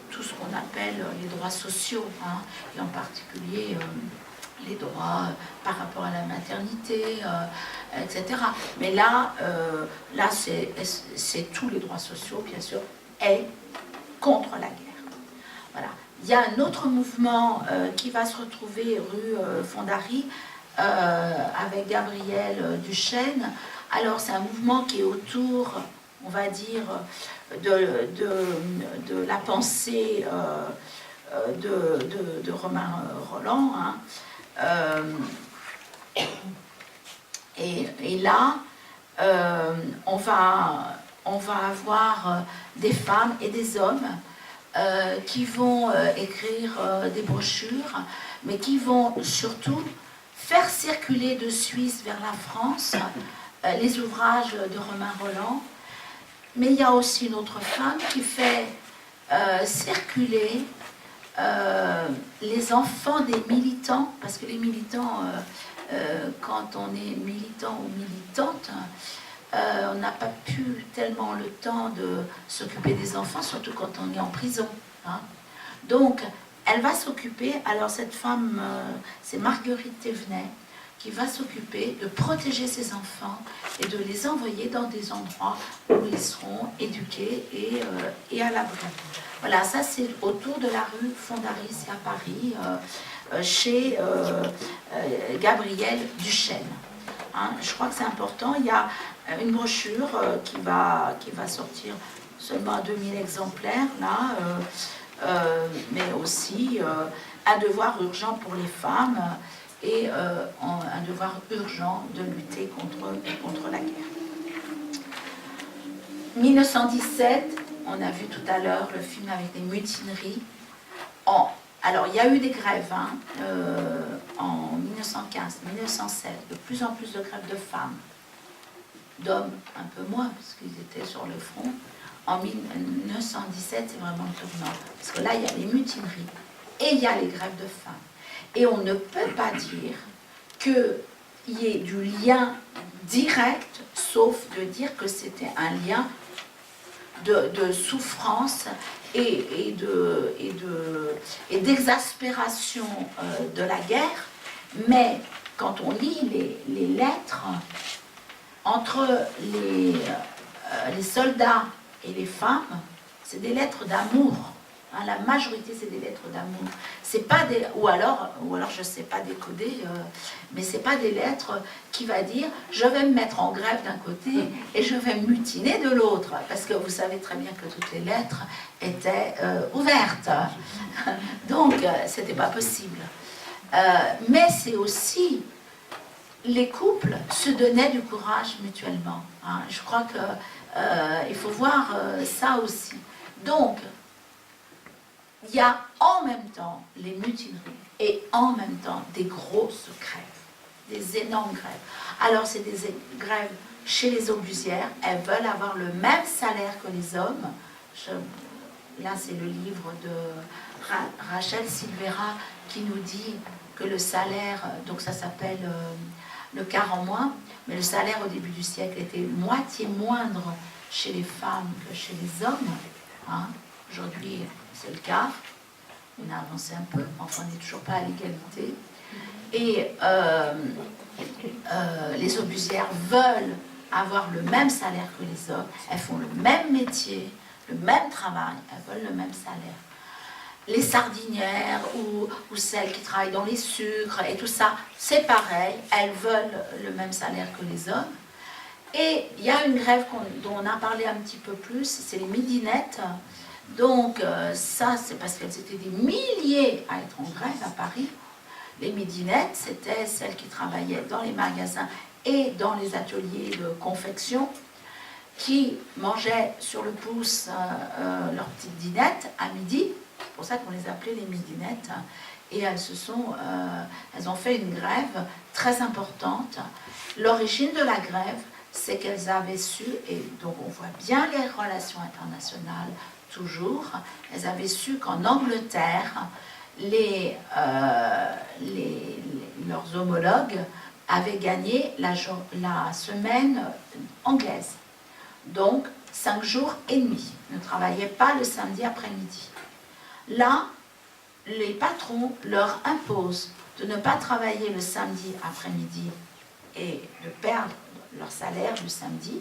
tout ce qu'on appelle les droits sociaux, hein, et en particulier les droits par rapport à la maternité, etc. Mais là c'est tous les droits sociaux, bien sûr, et contre la guerre. Voilà. Il y a un autre mouvement qui va se retrouver rue Fondary, avec Gabrielle Duchesne. Alors c'est un mouvement qui est autour, on va dire, de la pensée de Romain Rolland, hein. Et là, on va avoir des femmes et des hommes qui vont écrire des brochures, mais qui vont surtout faire circuler de Suisse vers la France les ouvrages de Romain Rolland. Mais il y a aussi une autre femme qui fait circuler les enfants des militants, parce que les militants, quand on est militant ou militante, on n'a pas pu tellement le temps de s'occuper des enfants, surtout quand on est en prison, hein. Donc, elle va s'occuper, alors cette femme, c'est Marguerite Thévenet, qui va s'occuper de protéger ses enfants et de les envoyer dans des endroits où ils seront éduqués et à l'abri. Voilà, ça c'est autour de la rue Fondary, c'est à Paris, chez Gabrielle Duchesne. Hein, je crois que c'est important. Il y a une brochure qui va sortir seulement à 2000 exemplaires, là, mais aussi un devoir urgent pour les femmes et un devoir urgent de lutter contre la guerre. 1917, on a vu tout à l'heure le film avec les mutineries. Alors, il y a eu des grèves, hein, en 1915, 1916, de plus en plus de grèves de femmes, d'hommes un peu moins, parce qu'ils étaient sur le front. En 1917, c'est vraiment le tournant, parce que là, il y a les mutineries et il y a les grèves de femmes. Et on ne peut pas dire qu'il y ait du lien direct, sauf de dire que c'était un lien de souffrance et d'exaspération de la guerre. Mais quand on lit les lettres entre les soldats et les femmes, c'est des lettres d'amour. Hein, la majorité, c'est des lettres d'amour. C'est pas des, ou alors je sais pas décoder, mais c'est pas des lettres qui va dire je vais me mettre en grève d'un côté et je vais mutiner de l'autre, parce que vous savez très bien que toutes les lettres étaient ouvertes. Donc c'était pas possible. Mais c'est aussi les couples se donnaient du courage mutuellement. Hein. Je crois que il faut voir ça aussi. Donc il y a en même temps les mutineries et en même temps des grosses grèves, des énormes grèves. Alors c'est des grèves chez les obusières, elles veulent avoir le même salaire que les hommes. Là c'est le livre de Rachel Silvera qui nous dit que le salaire, donc ça s'appelle le quart en moins, mais le salaire au début du siècle était moitié moindre chez les femmes que chez les hommes. Hein. Aujourd'hui, c'est le quart. On a avancé un peu, enfin on n'est toujours pas à l'égalité. Et les obusières veulent avoir le même salaire que les hommes. Elles font le même métier, le même travail, elles veulent le même salaire. les sardinières ou celles qui travaillent dans les sucres et tout ça, c'est pareil, elles veulent le même salaire que les hommes. Et il y a une grève dont on a parlé un petit peu plus, c'est les midinettes. Donc ça, c'est parce qu'elles étaient des milliers à être en grève à Paris. Les midinettes, c'était celles qui travaillaient dans les magasins et dans les ateliers de confection, qui mangeaient sur le pouce leur petite dinette à midi. C'est pour ça qu'on les appelait les midinettes. Et elles ont fait une grève très importante. L'origine de la grève, c'est qu'elles avaient su, et donc on voit bien les relations internationales toujours, elles avaient su qu'en Angleterre, leurs homologues avaient gagné la semaine anglaise. Donc, 5 jours et demi. Ne travaillaient pas le samedi après-midi. Là, les patrons leur imposent de ne pas travailler le samedi après-midi et de perdre leur salaire du samedi,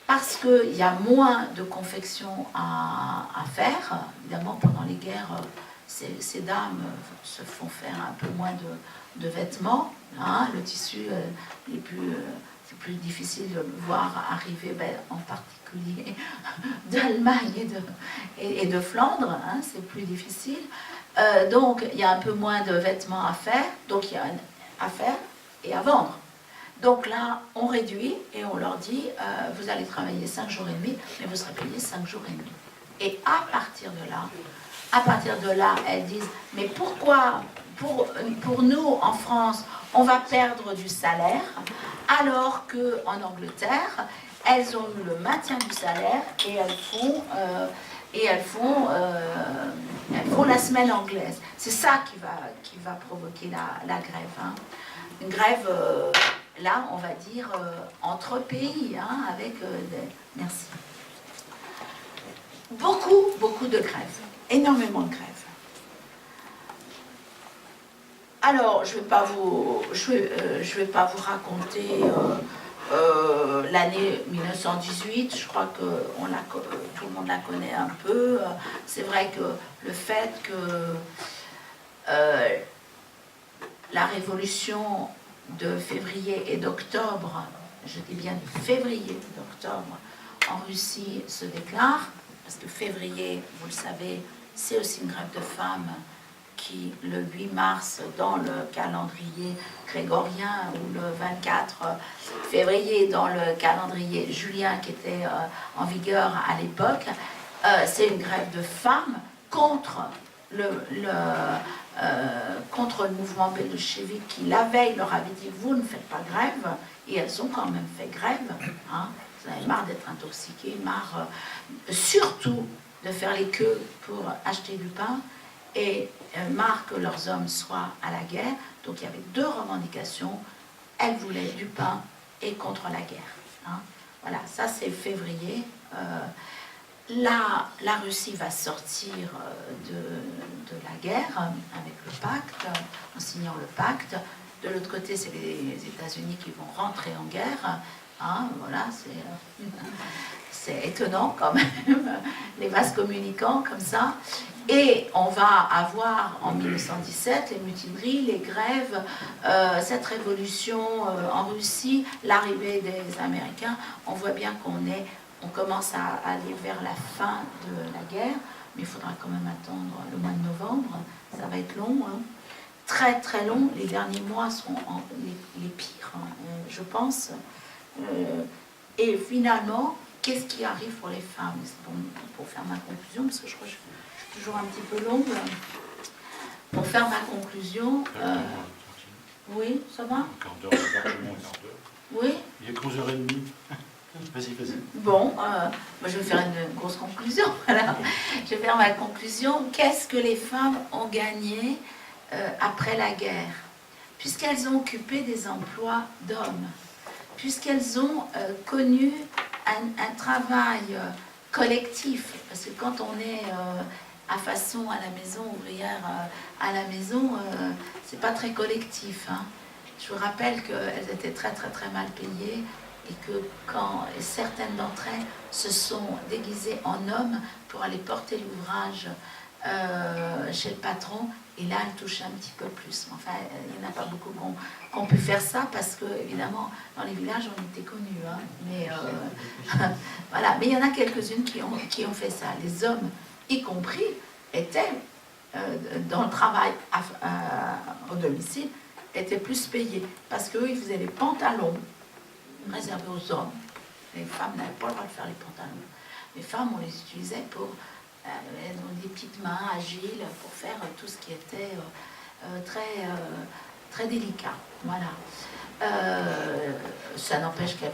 parce qu'il y a moins de confection à faire. Évidemment, pendant les guerres, ces dames se font faire un peu moins de vêtements. Hein, le tissu c'est plus difficile de le voir arriver, en particulier d'Allemagne et de Flandre, hein, c'est plus difficile. Donc il y a un peu moins de vêtements à faire, donc il y a à faire et à vendre. Donc là, on réduit et on leur dit, vous allez travailler 5 jours et demi, mais vous serez payé 5 jours et demi. Et à partir de là, elles disent, mais pourquoi, pour nous, en France, on va perdre du salaire, alors qu'en Angleterre, elles ont eu le maintien du salaire et elles font la semaine anglaise. C'est ça qui va provoquer la grève. Hein. Une grève, là, on va dire, entre pays, hein, avec merci. Beaucoup de grèves, énormément de grèves. Alors, je vais pas vous raconter l'année 1918. Je crois que tout le monde la connaît un peu. C'est vrai que le fait que la révolution de février et d'octobre, je dis bien de février et d'octobre, en Russie se déclare, parce que février, vous le savez, c'est aussi une grève de femmes qui, le 8 mars, dans le calendrier grégorien, ou le 24 février, dans le calendrier julien qui était en vigueur à l'époque, c'est une grève de femmes contre le mouvement bolchevique qui, la veille, leur avait dit « vous ne faites pas grève », et elles ont quand même fait grève. Hein. Vous avez marre d'être intoxiquées, marre surtout de faire les queues pour acheter du pain, et marre que leurs hommes soient à la guerre. Donc il y avait 2 revendications. Elles voulaient du pain et contre la guerre. Hein. Voilà, ça c'est février. La Russie va sortir de la guerre avec le pacte, en signant le pacte. De l'autre côté, c'est les États-Unis qui vont rentrer en guerre. Hein, voilà, c'est étonnant quand même, les vases communicants comme ça. Et on va avoir en 1917 les mutineries, les grèves, cette révolution en Russie, l'arrivée des Américains. On voit bien on commence à aller vers la fin de la guerre, mais il faudra quand même attendre le mois de novembre. Ça va être long, hein. Très très long. Les derniers mois sont les pires, hein, je pense. Et finalement, qu'est-ce qui arrive pour les femmes? Pour faire ma conclusion, parce que je crois que je suis toujours un petit peu longue. Pour faire ma conclusion... oui, ça va? Oui. Il est 11h30. Vas-y. Bon, moi je vais faire une grosse conclusion. Voilà. Je vais faire ma conclusion. Qu'est-ce que les femmes ont gagné après la guerre? Puisqu'elles ont occupé des emplois d'hommes, puisqu'elles ont connu un travail collectif, parce que quand on est à façon à la maison, ouvrière à la maison, c'est pas très collectif. Hein. Je vous rappelle qu'elles étaient très mal payées, et que quand certaines d'entre elles se sont déguisées en hommes pour aller porter l'ouvrage chez le patron, et là, elle touche un petit peu plus. Enfin, il n'y en a pas beaucoup qui ont pu faire ça, parce que, évidemment, dans les villages, on était connus. Hein, mais, voilà. Mais il y en a quelques-unes qui ont fait ça. Les hommes, y compris, étaient dans le travail au domicile, étaient plus payés, parce qu'eux, ils faisaient les pantalons réservés aux hommes. Les femmes n'avaient pas le droit de faire les pantalons. Les femmes, on les utilisait pour des petites mains agiles, pour faire tout ce qui était très délicat. Voilà. Ça n'empêche qu'elles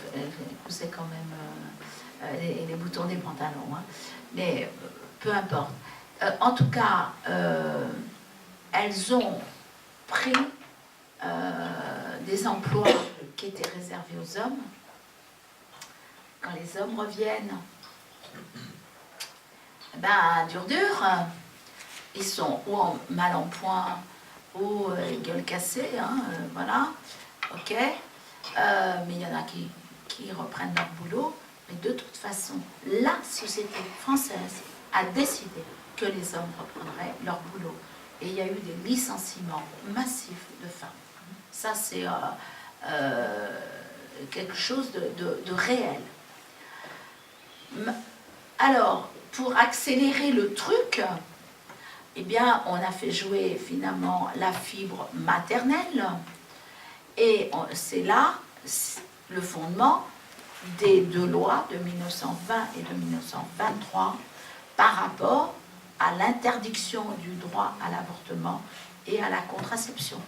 poussaient quand même les boutons des pantalons. Hein. Mais peu importe. En tout cas, elles ont pris des emplois qui étaient réservés aux hommes. Quand les hommes reviennent, ben, dur, ils sont ou mal en point, ou gueule cassée, hein, voilà, ok. Mais il y en a qui reprennent leur boulot. Mais de toute façon, la société française a décidé que les hommes reprendraient leur boulot. Et il y a eu des licenciements massifs de femmes. Ça, c'est quelque chose de réel. Alors, pour accélérer le truc, eh bien, on a fait jouer finalement la fibre maternelle. Et c'est là le fondement des deux lois de 1920 et de 1923 par rapport à l'interdiction du droit à l'avortement et à la contraception.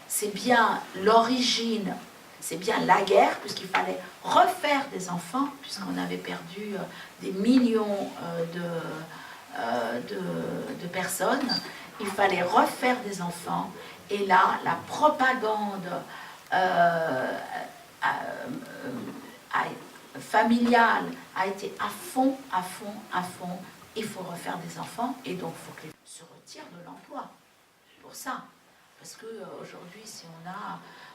C'est bien l'origine, c'est bien la guerre, puisqu'il fallait refaire des enfants, puisqu'on avait perdu des millions de personnes. Il fallait refaire des enfants. Et là, la propagande familiale a été à fond. Il faut refaire des enfants, et donc il faut qu'ils se retirent de l'emploi. Pour ça. Parce qu'aujourd'hui, si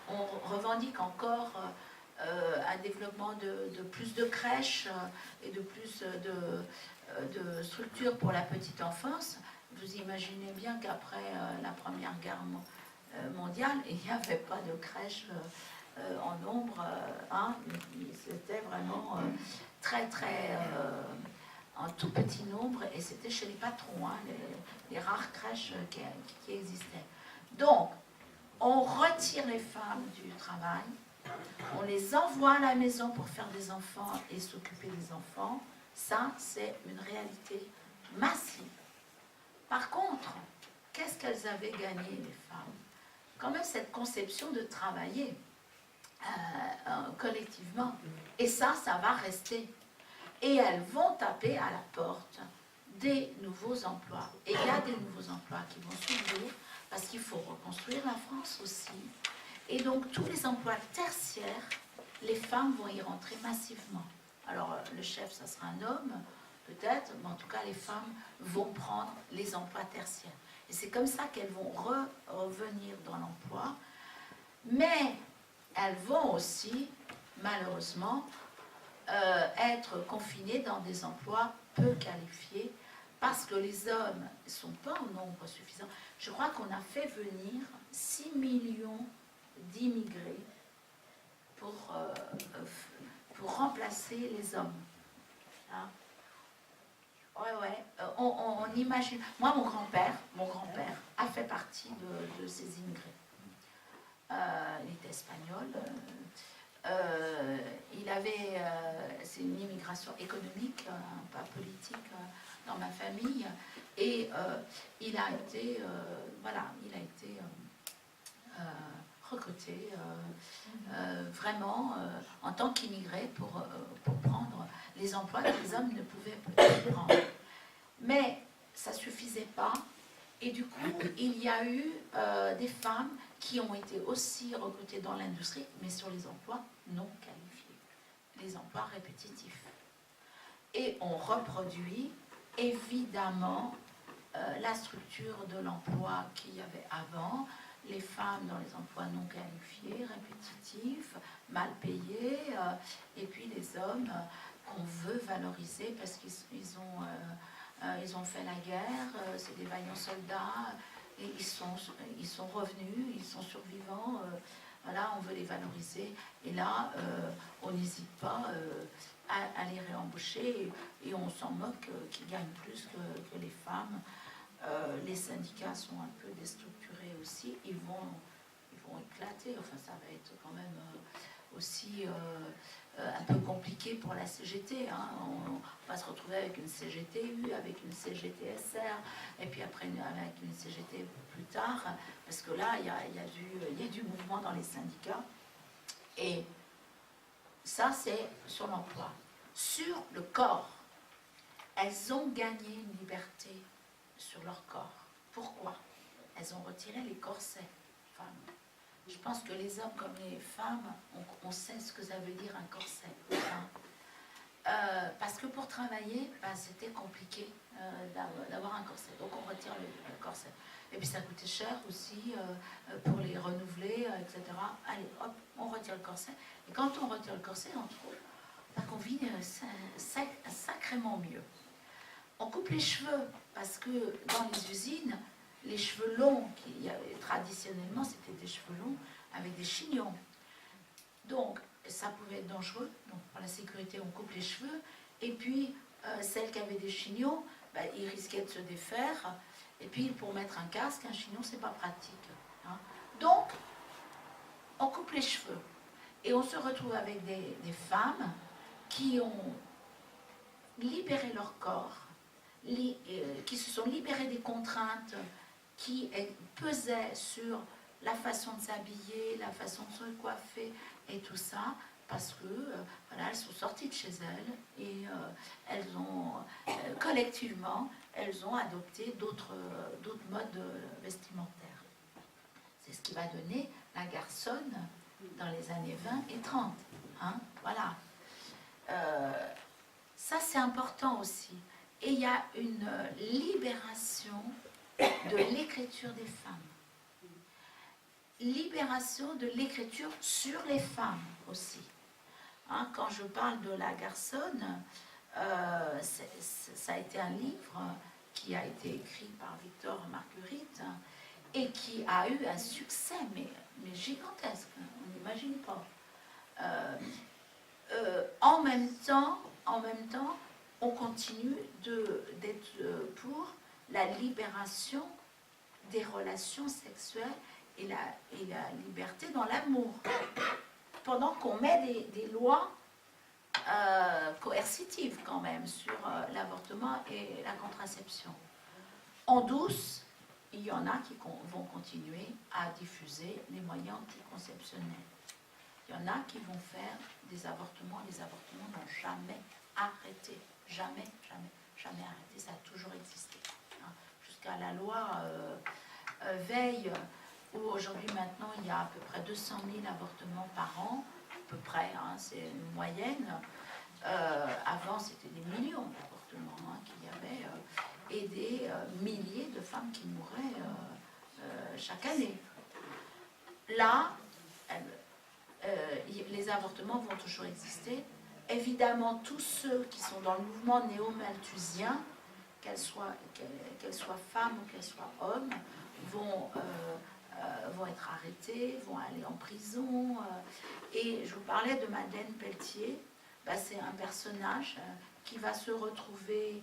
on revendique encore un développement de plus de crèches et de plus de structures pour la petite enfance, vous imaginez bien qu'après la Première Guerre mondiale, il n'y avait pas de crèches en nombre. Hein, c'était vraiment très en tout petit nombre, et c'était chez les patrons, hein, les rares crèches qui existaient. Donc, on retire les femmes du travail, on les envoie à la maison pour faire des enfants et s'occuper des enfants. Ça, c'est une réalité massive. Par contre, qu'est-ce qu'elles avaient gagné, les femmes? Quand même cette conception de travailler collectivement. Et ça va rester. Et elles vont taper à la porte des nouveaux emplois. Et il y a des nouveaux emplois qui vont s'ouvrir, parce qu'il faut reconstruire la France aussi. Et donc, tous les emplois tertiaires, les femmes vont y rentrer massivement. Alors, le chef, ça sera un homme, peut-être, mais en tout cas, les femmes vont prendre les emplois tertiaires. Et c'est comme ça qu'elles vont revenir dans l'emploi. Mais elles vont aussi, malheureusement, être confinées dans des emplois peu qualifiés, parce que les hommes ne sont pas au nombre suffisant. Je crois qu'on a fait venir 6 millions d'immigrés pour remplacer les hommes. Hein? Ouais. On imagine. Moi, mon grand-père a fait partie de ces immigrés. Il était espagnol. Il avait, c'est une immigration économique, pas politique, dans ma famille, et il a été, recruté vraiment en tant qu'immigré pour prendre les emplois que les hommes ne pouvaient peut-être prendre. Mais ça ne suffisait pas, et du coup, il y a eu des femmes qui ont été aussi recrutées dans l'industrie, mais sur les emplois non qualifiés, les emplois répétitifs. Et on reproduit évidemment la structure de l'emploi qu'il y avait avant, les femmes dans les emplois non qualifiés, répétitifs, mal payés, et puis les hommes qu'on veut valoriser parce qu'ils ont Ils ont fait la guerre, c'est des vaillants soldats, et ils sont revenus, ils sont survivants. Voilà, on veut les valoriser. Et là, on n'hésite pas à les réembaucher, et on s'en moque qu'ils gagnent plus que les femmes. Les syndicats sont un peu déstructurés aussi. Ils vont éclater. Enfin, ça va être quand même aussi un peu compliqué pour la CGT. Hein. On va se retrouver avec une CGTU, avec une CGTSR, et puis après avec une CGT plus tard, parce que là, il y a du mouvement dans les syndicats. Et ça, c'est sur l'emploi. Sur le corps, elles ont gagné une liberté sur leur corps. Pourquoi? Elles ont retiré les corsets, femmes. Je pense que les hommes comme les femmes, on sait ce que ça veut dire un corset. Hein. Parce que pour travailler, c'était compliqué d'avoir un corset. Donc on retire le corset. Et puis ça coûtait cher aussi pour les renouveler, etc. Allez, hop, on retire le corset. Et quand on retire le corset, on trouve qu'on vit sacrément mieux. On coupe les cheveux, parce que dans les usines, les cheveux longs, traditionnellement, c'était des cheveux longs avec des chignons. Donc, ça pouvait être dangereux. Donc, pour la sécurité, on coupe les cheveux. Et puis, celles qui avaient des chignons, ils risquaient de se défaire. Et puis, pour mettre un casque, un chignon, c'est pas pratique. Hein. Donc, on coupe les cheveux. Et on se retrouve avec des femmes qui ont libéré leur corps, qui se sont libérées des contraintes qui pesaient sur la façon de s'habiller, la façon de se coiffer et tout ça, parce que voilà, elles sont sorties de chez elles et elles ont collectivement, elles ont adopté d'autres modes vestimentaires. C'est ce qui va donner la garçonne dans les années 20 et 30. Hein, voilà. Ça, c'est important aussi. Et il y a une libération de l'écriture des femmes. Libération de l'écriture sur les femmes aussi. Hein, quand je parle de la garçonne, ça a été un livre qui a été écrit par Victor Marguerite et qui a eu un succès, mais gigantesque, on n'imagine pas. En même temps, on continue d'être pour la libération des relations sexuelles et la liberté dans l'amour. Pendant qu'on met des lois coercitives quand même sur l'avortement et la contraception. En douce, il y en a qui vont continuer à diffuser les moyens anticonceptionnels. Il y en a qui vont faire des avortements. Les avortements n'ont jamais arrêté. Jamais arrêté. Ça a toujours existé. Hein. Jusqu'à la loi Veil, où aujourd'hui maintenant il y a à peu près 200 000 avortements par an, à peu près, hein, c'est une moyenne. Avant c'était des millions d'avortements qu'il y avait, et des milliers de femmes qui mouraient chaque année. Là, les avortements vont toujours exister. Évidemment, tous ceux qui sont dans le mouvement néo-malthusien, qu'elles soient femmes ou qu'elles soient hommes, vont être arrêtés, vont aller en prison. Et je vous parlais de Madeleine Pelletier. C'est un personnage qui va se retrouver,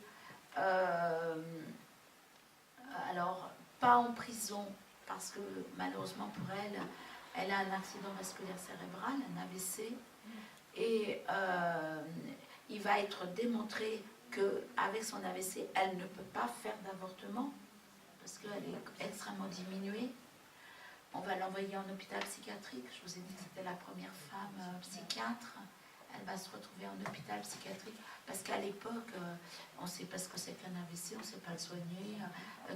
alors, pas en prison, parce que malheureusement pour elle, elle a un accident vasculaire cérébral, un AVC, et il va être démontré qu'avec son AVC, elle ne peut pas faire d'avortement, parce qu'elle est extrêmement diminuée. On va l'envoyer en hôpital psychiatrique. Je vous ai dit que c'était la première femme psychiatre. Elle va se retrouver en hôpital psychiatrique, parce qu'à l'époque, on ne sait pas ce que c'est qu'un AVC, on ne sait pas le soigner.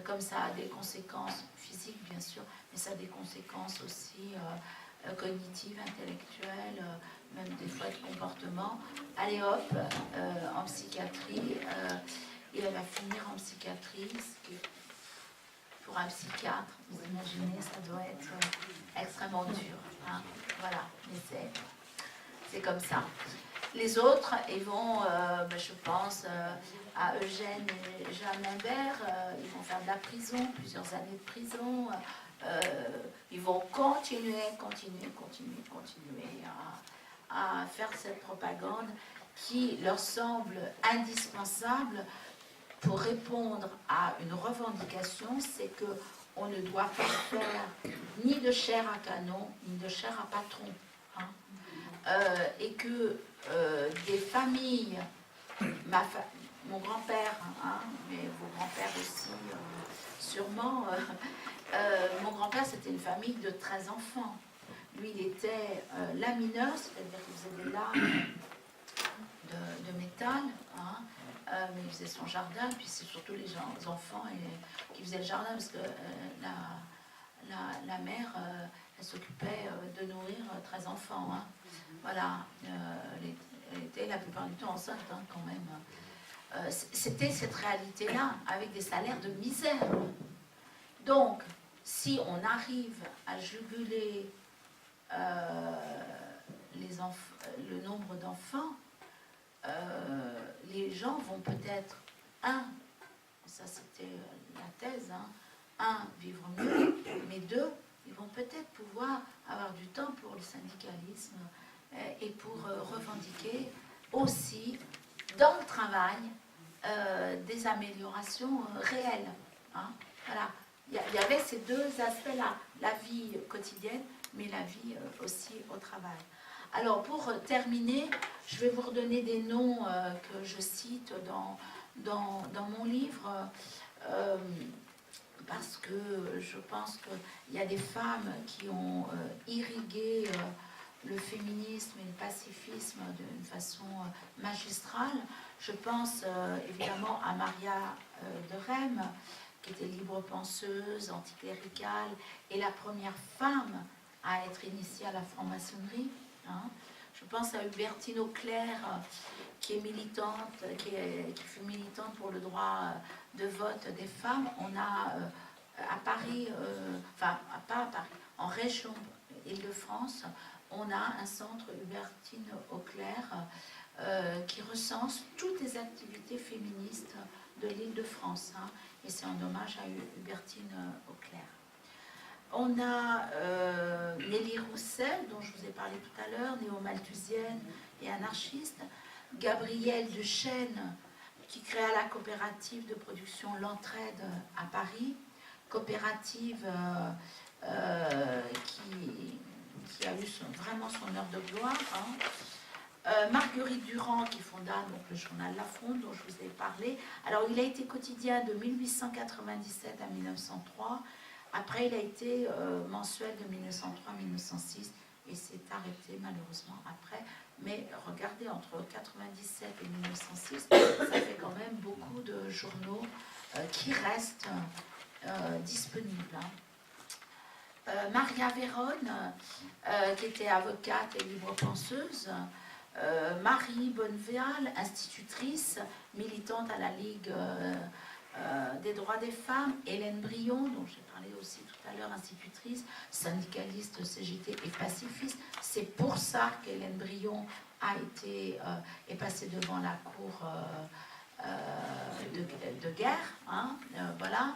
Comme ça a des conséquences physiques, bien sûr, mais ça a des conséquences aussi cognitives, intellectuelles, même des fois de comportement. Allez hop, en psychiatrie, et elle va finir en psychiatrie. Pour un psychiatre, vous imaginez, ça doit être extrêmement dur. Hein. Voilà, mais c'est comme ça. Les autres, ils vont, je pense à Eugène et Jeanne Imbert, ils vont faire de la prison, plusieurs années de prison. Ils vont continuer à faire cette propagande qui leur semble indispensable pour répondre à une revendication, c'est que on ne doit pas faire ni de chair à canon, ni de chair à patron. Hein. Et que des familles, mon grand-père, hein, mais vos grands-pères aussi, sûrement, mon grand-père, c'était une famille de 13 enfants. Lui, il était lamineur, c'est-à-dire qu'il faisait des lames de métal, hein, mais il faisait son jardin, puis c'est surtout les enfants qui faisaient le jardin, parce que la mère, elle s'occupait de nourrir 13 enfants. Hein. Voilà, elle était la plupart du temps enceinte, hein, quand même. C'était cette réalité-là, avec des salaires de misère. Donc, si on arrive à juguler le nombre d'enfants, les gens vont peut-être, ça c'était la thèse, hein, vivre mieux, mais deux, ils vont peut-être pouvoir avoir du temps pour le syndicalisme et pour revendiquer aussi dans le travail des améliorations réelles. Hein. Voilà. Il y avait ces deux aspects-là, la vie quotidienne, mais la vie aussi au travail. Alors, pour terminer, je vais vous redonner des noms que je cite dans mon livre, parce que je pense qu'il y a des femmes qui ont irrigué le féminisme et le pacifisme d'une façon magistrale. Je pense évidemment à Maria de Rheims, qui était libre penseuse, anticléricale, et la première femme à être initiée à la franc-maçonnerie. Hein. Je pense à Hubertine Auclair, qui est militante, qui fut militante pour le droit de vote des femmes. On a à Paris, pas à Paris, en région Île-de-France, on a un centre Hubertine Auclair qui recense toutes les activités féministes de l'Île-de-France. Hein, et c'est en hommage à Hubertine Auclair. On a Nelly Roussel, dont je vous ai parlé tout à l'heure, néo-malthusienne et anarchiste. Gabrielle Duchesne, qui créa la coopérative de production L'Entraide à Paris. Coopérative qui a eu vraiment son heure de gloire. Hein. Marguerite Durand, qui fonda donc, le journal La Fronde, dont je vous ai parlé. Alors, il a été quotidien de 1897 à 1903. Après, il a été mensuel de 1903 à 1906 et s'est arrêté malheureusement après. Mais regardez, entre 1997 et 1906, ça fait quand même beaucoup de journaux qui restent disponibles. Hein. Maria Vérone, qui était avocate et libre penseuse. Marie Bonneval, institutrice, militante à la Ligue des droits des femmes. Hélène Brion, dont j'ai parlé aussi tout à l'heure, institutrice, syndicaliste CGT et pacifiste. C'est pour ça qu'Hélène Brion est passée devant la cour de guerre, hein, voilà,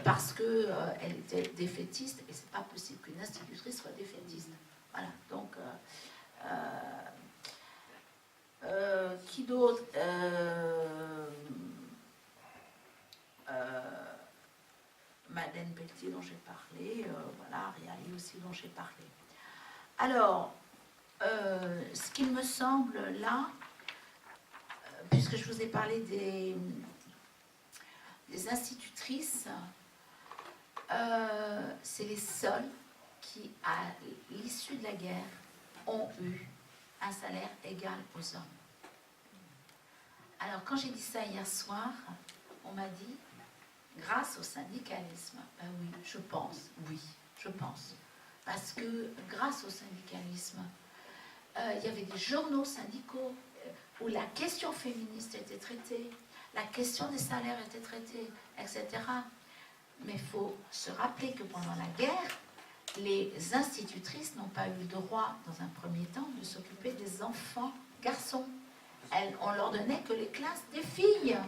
parce qu'elle était défaitiste, et c'est pas possible qu'une institutrice soit défaitiste. Voilà, donc... qui d'autre Madeleine Pelletier dont j'ai parlé, voilà, Ariali aussi dont j'ai parlé. Alors, ce qu'il me semble là, puisque je vous ai parlé des institutrices, c'est les seules qui, à l'issue de la guerre, ont eu un salaire égal aux hommes. Alors, quand j'ai dit ça hier soir, on m'a dit, grâce au syndicalisme. Ben oui, je pense. Parce que grâce au syndicalisme, il y avait des journaux syndicaux où la question féministe était traitée, la question des salaires était traitée, etc. Mais il faut se rappeler que pendant la guerre, les institutrices n'ont pas eu le droit, dans un premier temps, de s'occuper des enfants garçons. On leur donnait que les classes des filles.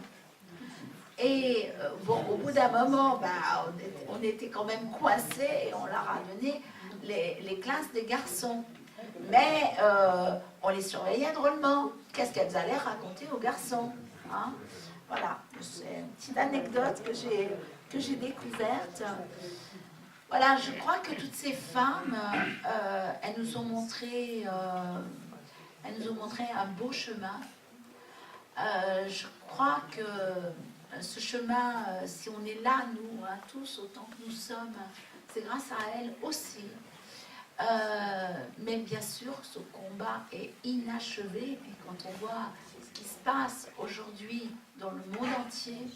Et bon, au bout d'un moment, bah, on était quand même coincés et on leur a donné les classes des garçons. Mais on les surveillait drôlement. Qu'est-ce qu'elles allaient raconter aux garçons, hein? Voilà, c'est une petite anecdote que j'ai découverte. Voilà, je crois que toutes ces femmes, elles nous ont montré un beau chemin. Je crois que ce chemin, si on est là, nous, hein, tous, autant que nous sommes, c'est grâce à elles aussi. Mais bien sûr, ce combat est inachevé. Et quand on voit ce qui se passe aujourd'hui dans le monde entier,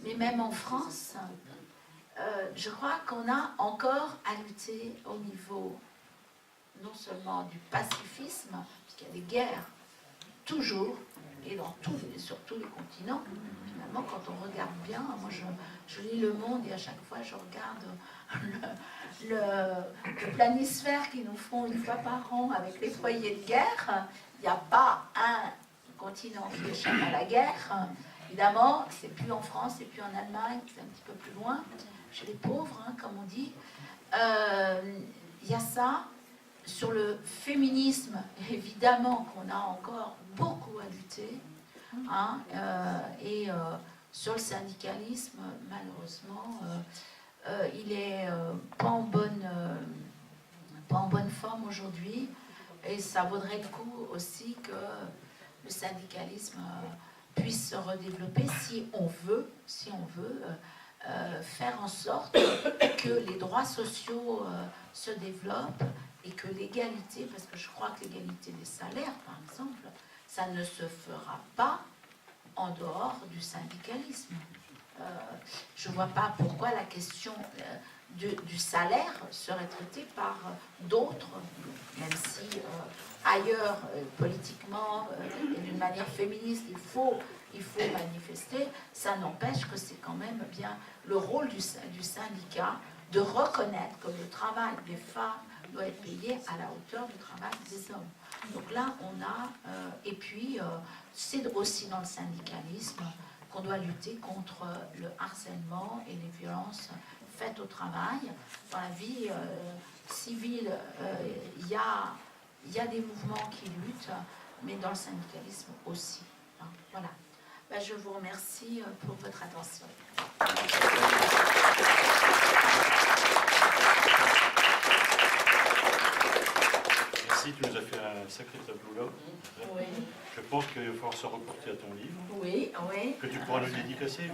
mais même en France, je crois qu'on a encore à lutter au niveau non seulement du pacifisme, parce qu'il y a des guerres toujours, et sur tous les continents. Finalement, quand on regarde bien, moi je lis Le Monde et à chaque fois je regarde le planisphère qu'ils nous font une fois par an avec les foyers de guerre. Il n'y a pas un continent qui échappe à la guerre. Évidemment, c'est plus en France, c'est plus en Allemagne, c'est un petit peu plus loin, chez les pauvres, hein, comme on dit. Il y a ça. Sur le féminisme, évidemment qu'on a encore beaucoup à lutter, hein, et sur le syndicalisme, malheureusement, il est pas en bonne forme aujourd'hui, et ça vaudrait le coup aussi que le syndicalisme puisse se redévelopper si on veut faire en sorte que les droits sociaux se développent et que l'égalité, parce que je crois que l'égalité des salaires, par exemple, ça ne se fera pas en dehors du syndicalisme. Je ne vois pas pourquoi la question du salaire serait traitée par d'autres, même si ailleurs, politiquement, et d'une manière féministe, il faut manifester, ça n'empêche que c'est quand même bien le rôle du syndicat de reconnaître que le travail des femmes doit être payé à la hauteur du travail des hommes. Donc là, on a... et puis, c'est aussi dans le syndicalisme qu'on doit lutter contre le harcèlement et les violences faites au travail. Dans la vie civile, il y a des mouvements qui luttent, mais dans le syndicalisme aussi. Hein, voilà. Ben, je vous remercie pour votre attention. Merci, tu nous as fait un sacré tableau là. Oui. Je pense qu'il va falloir se reporter à ton livre. Oui, oui. Que tu pourras nous dédicacer.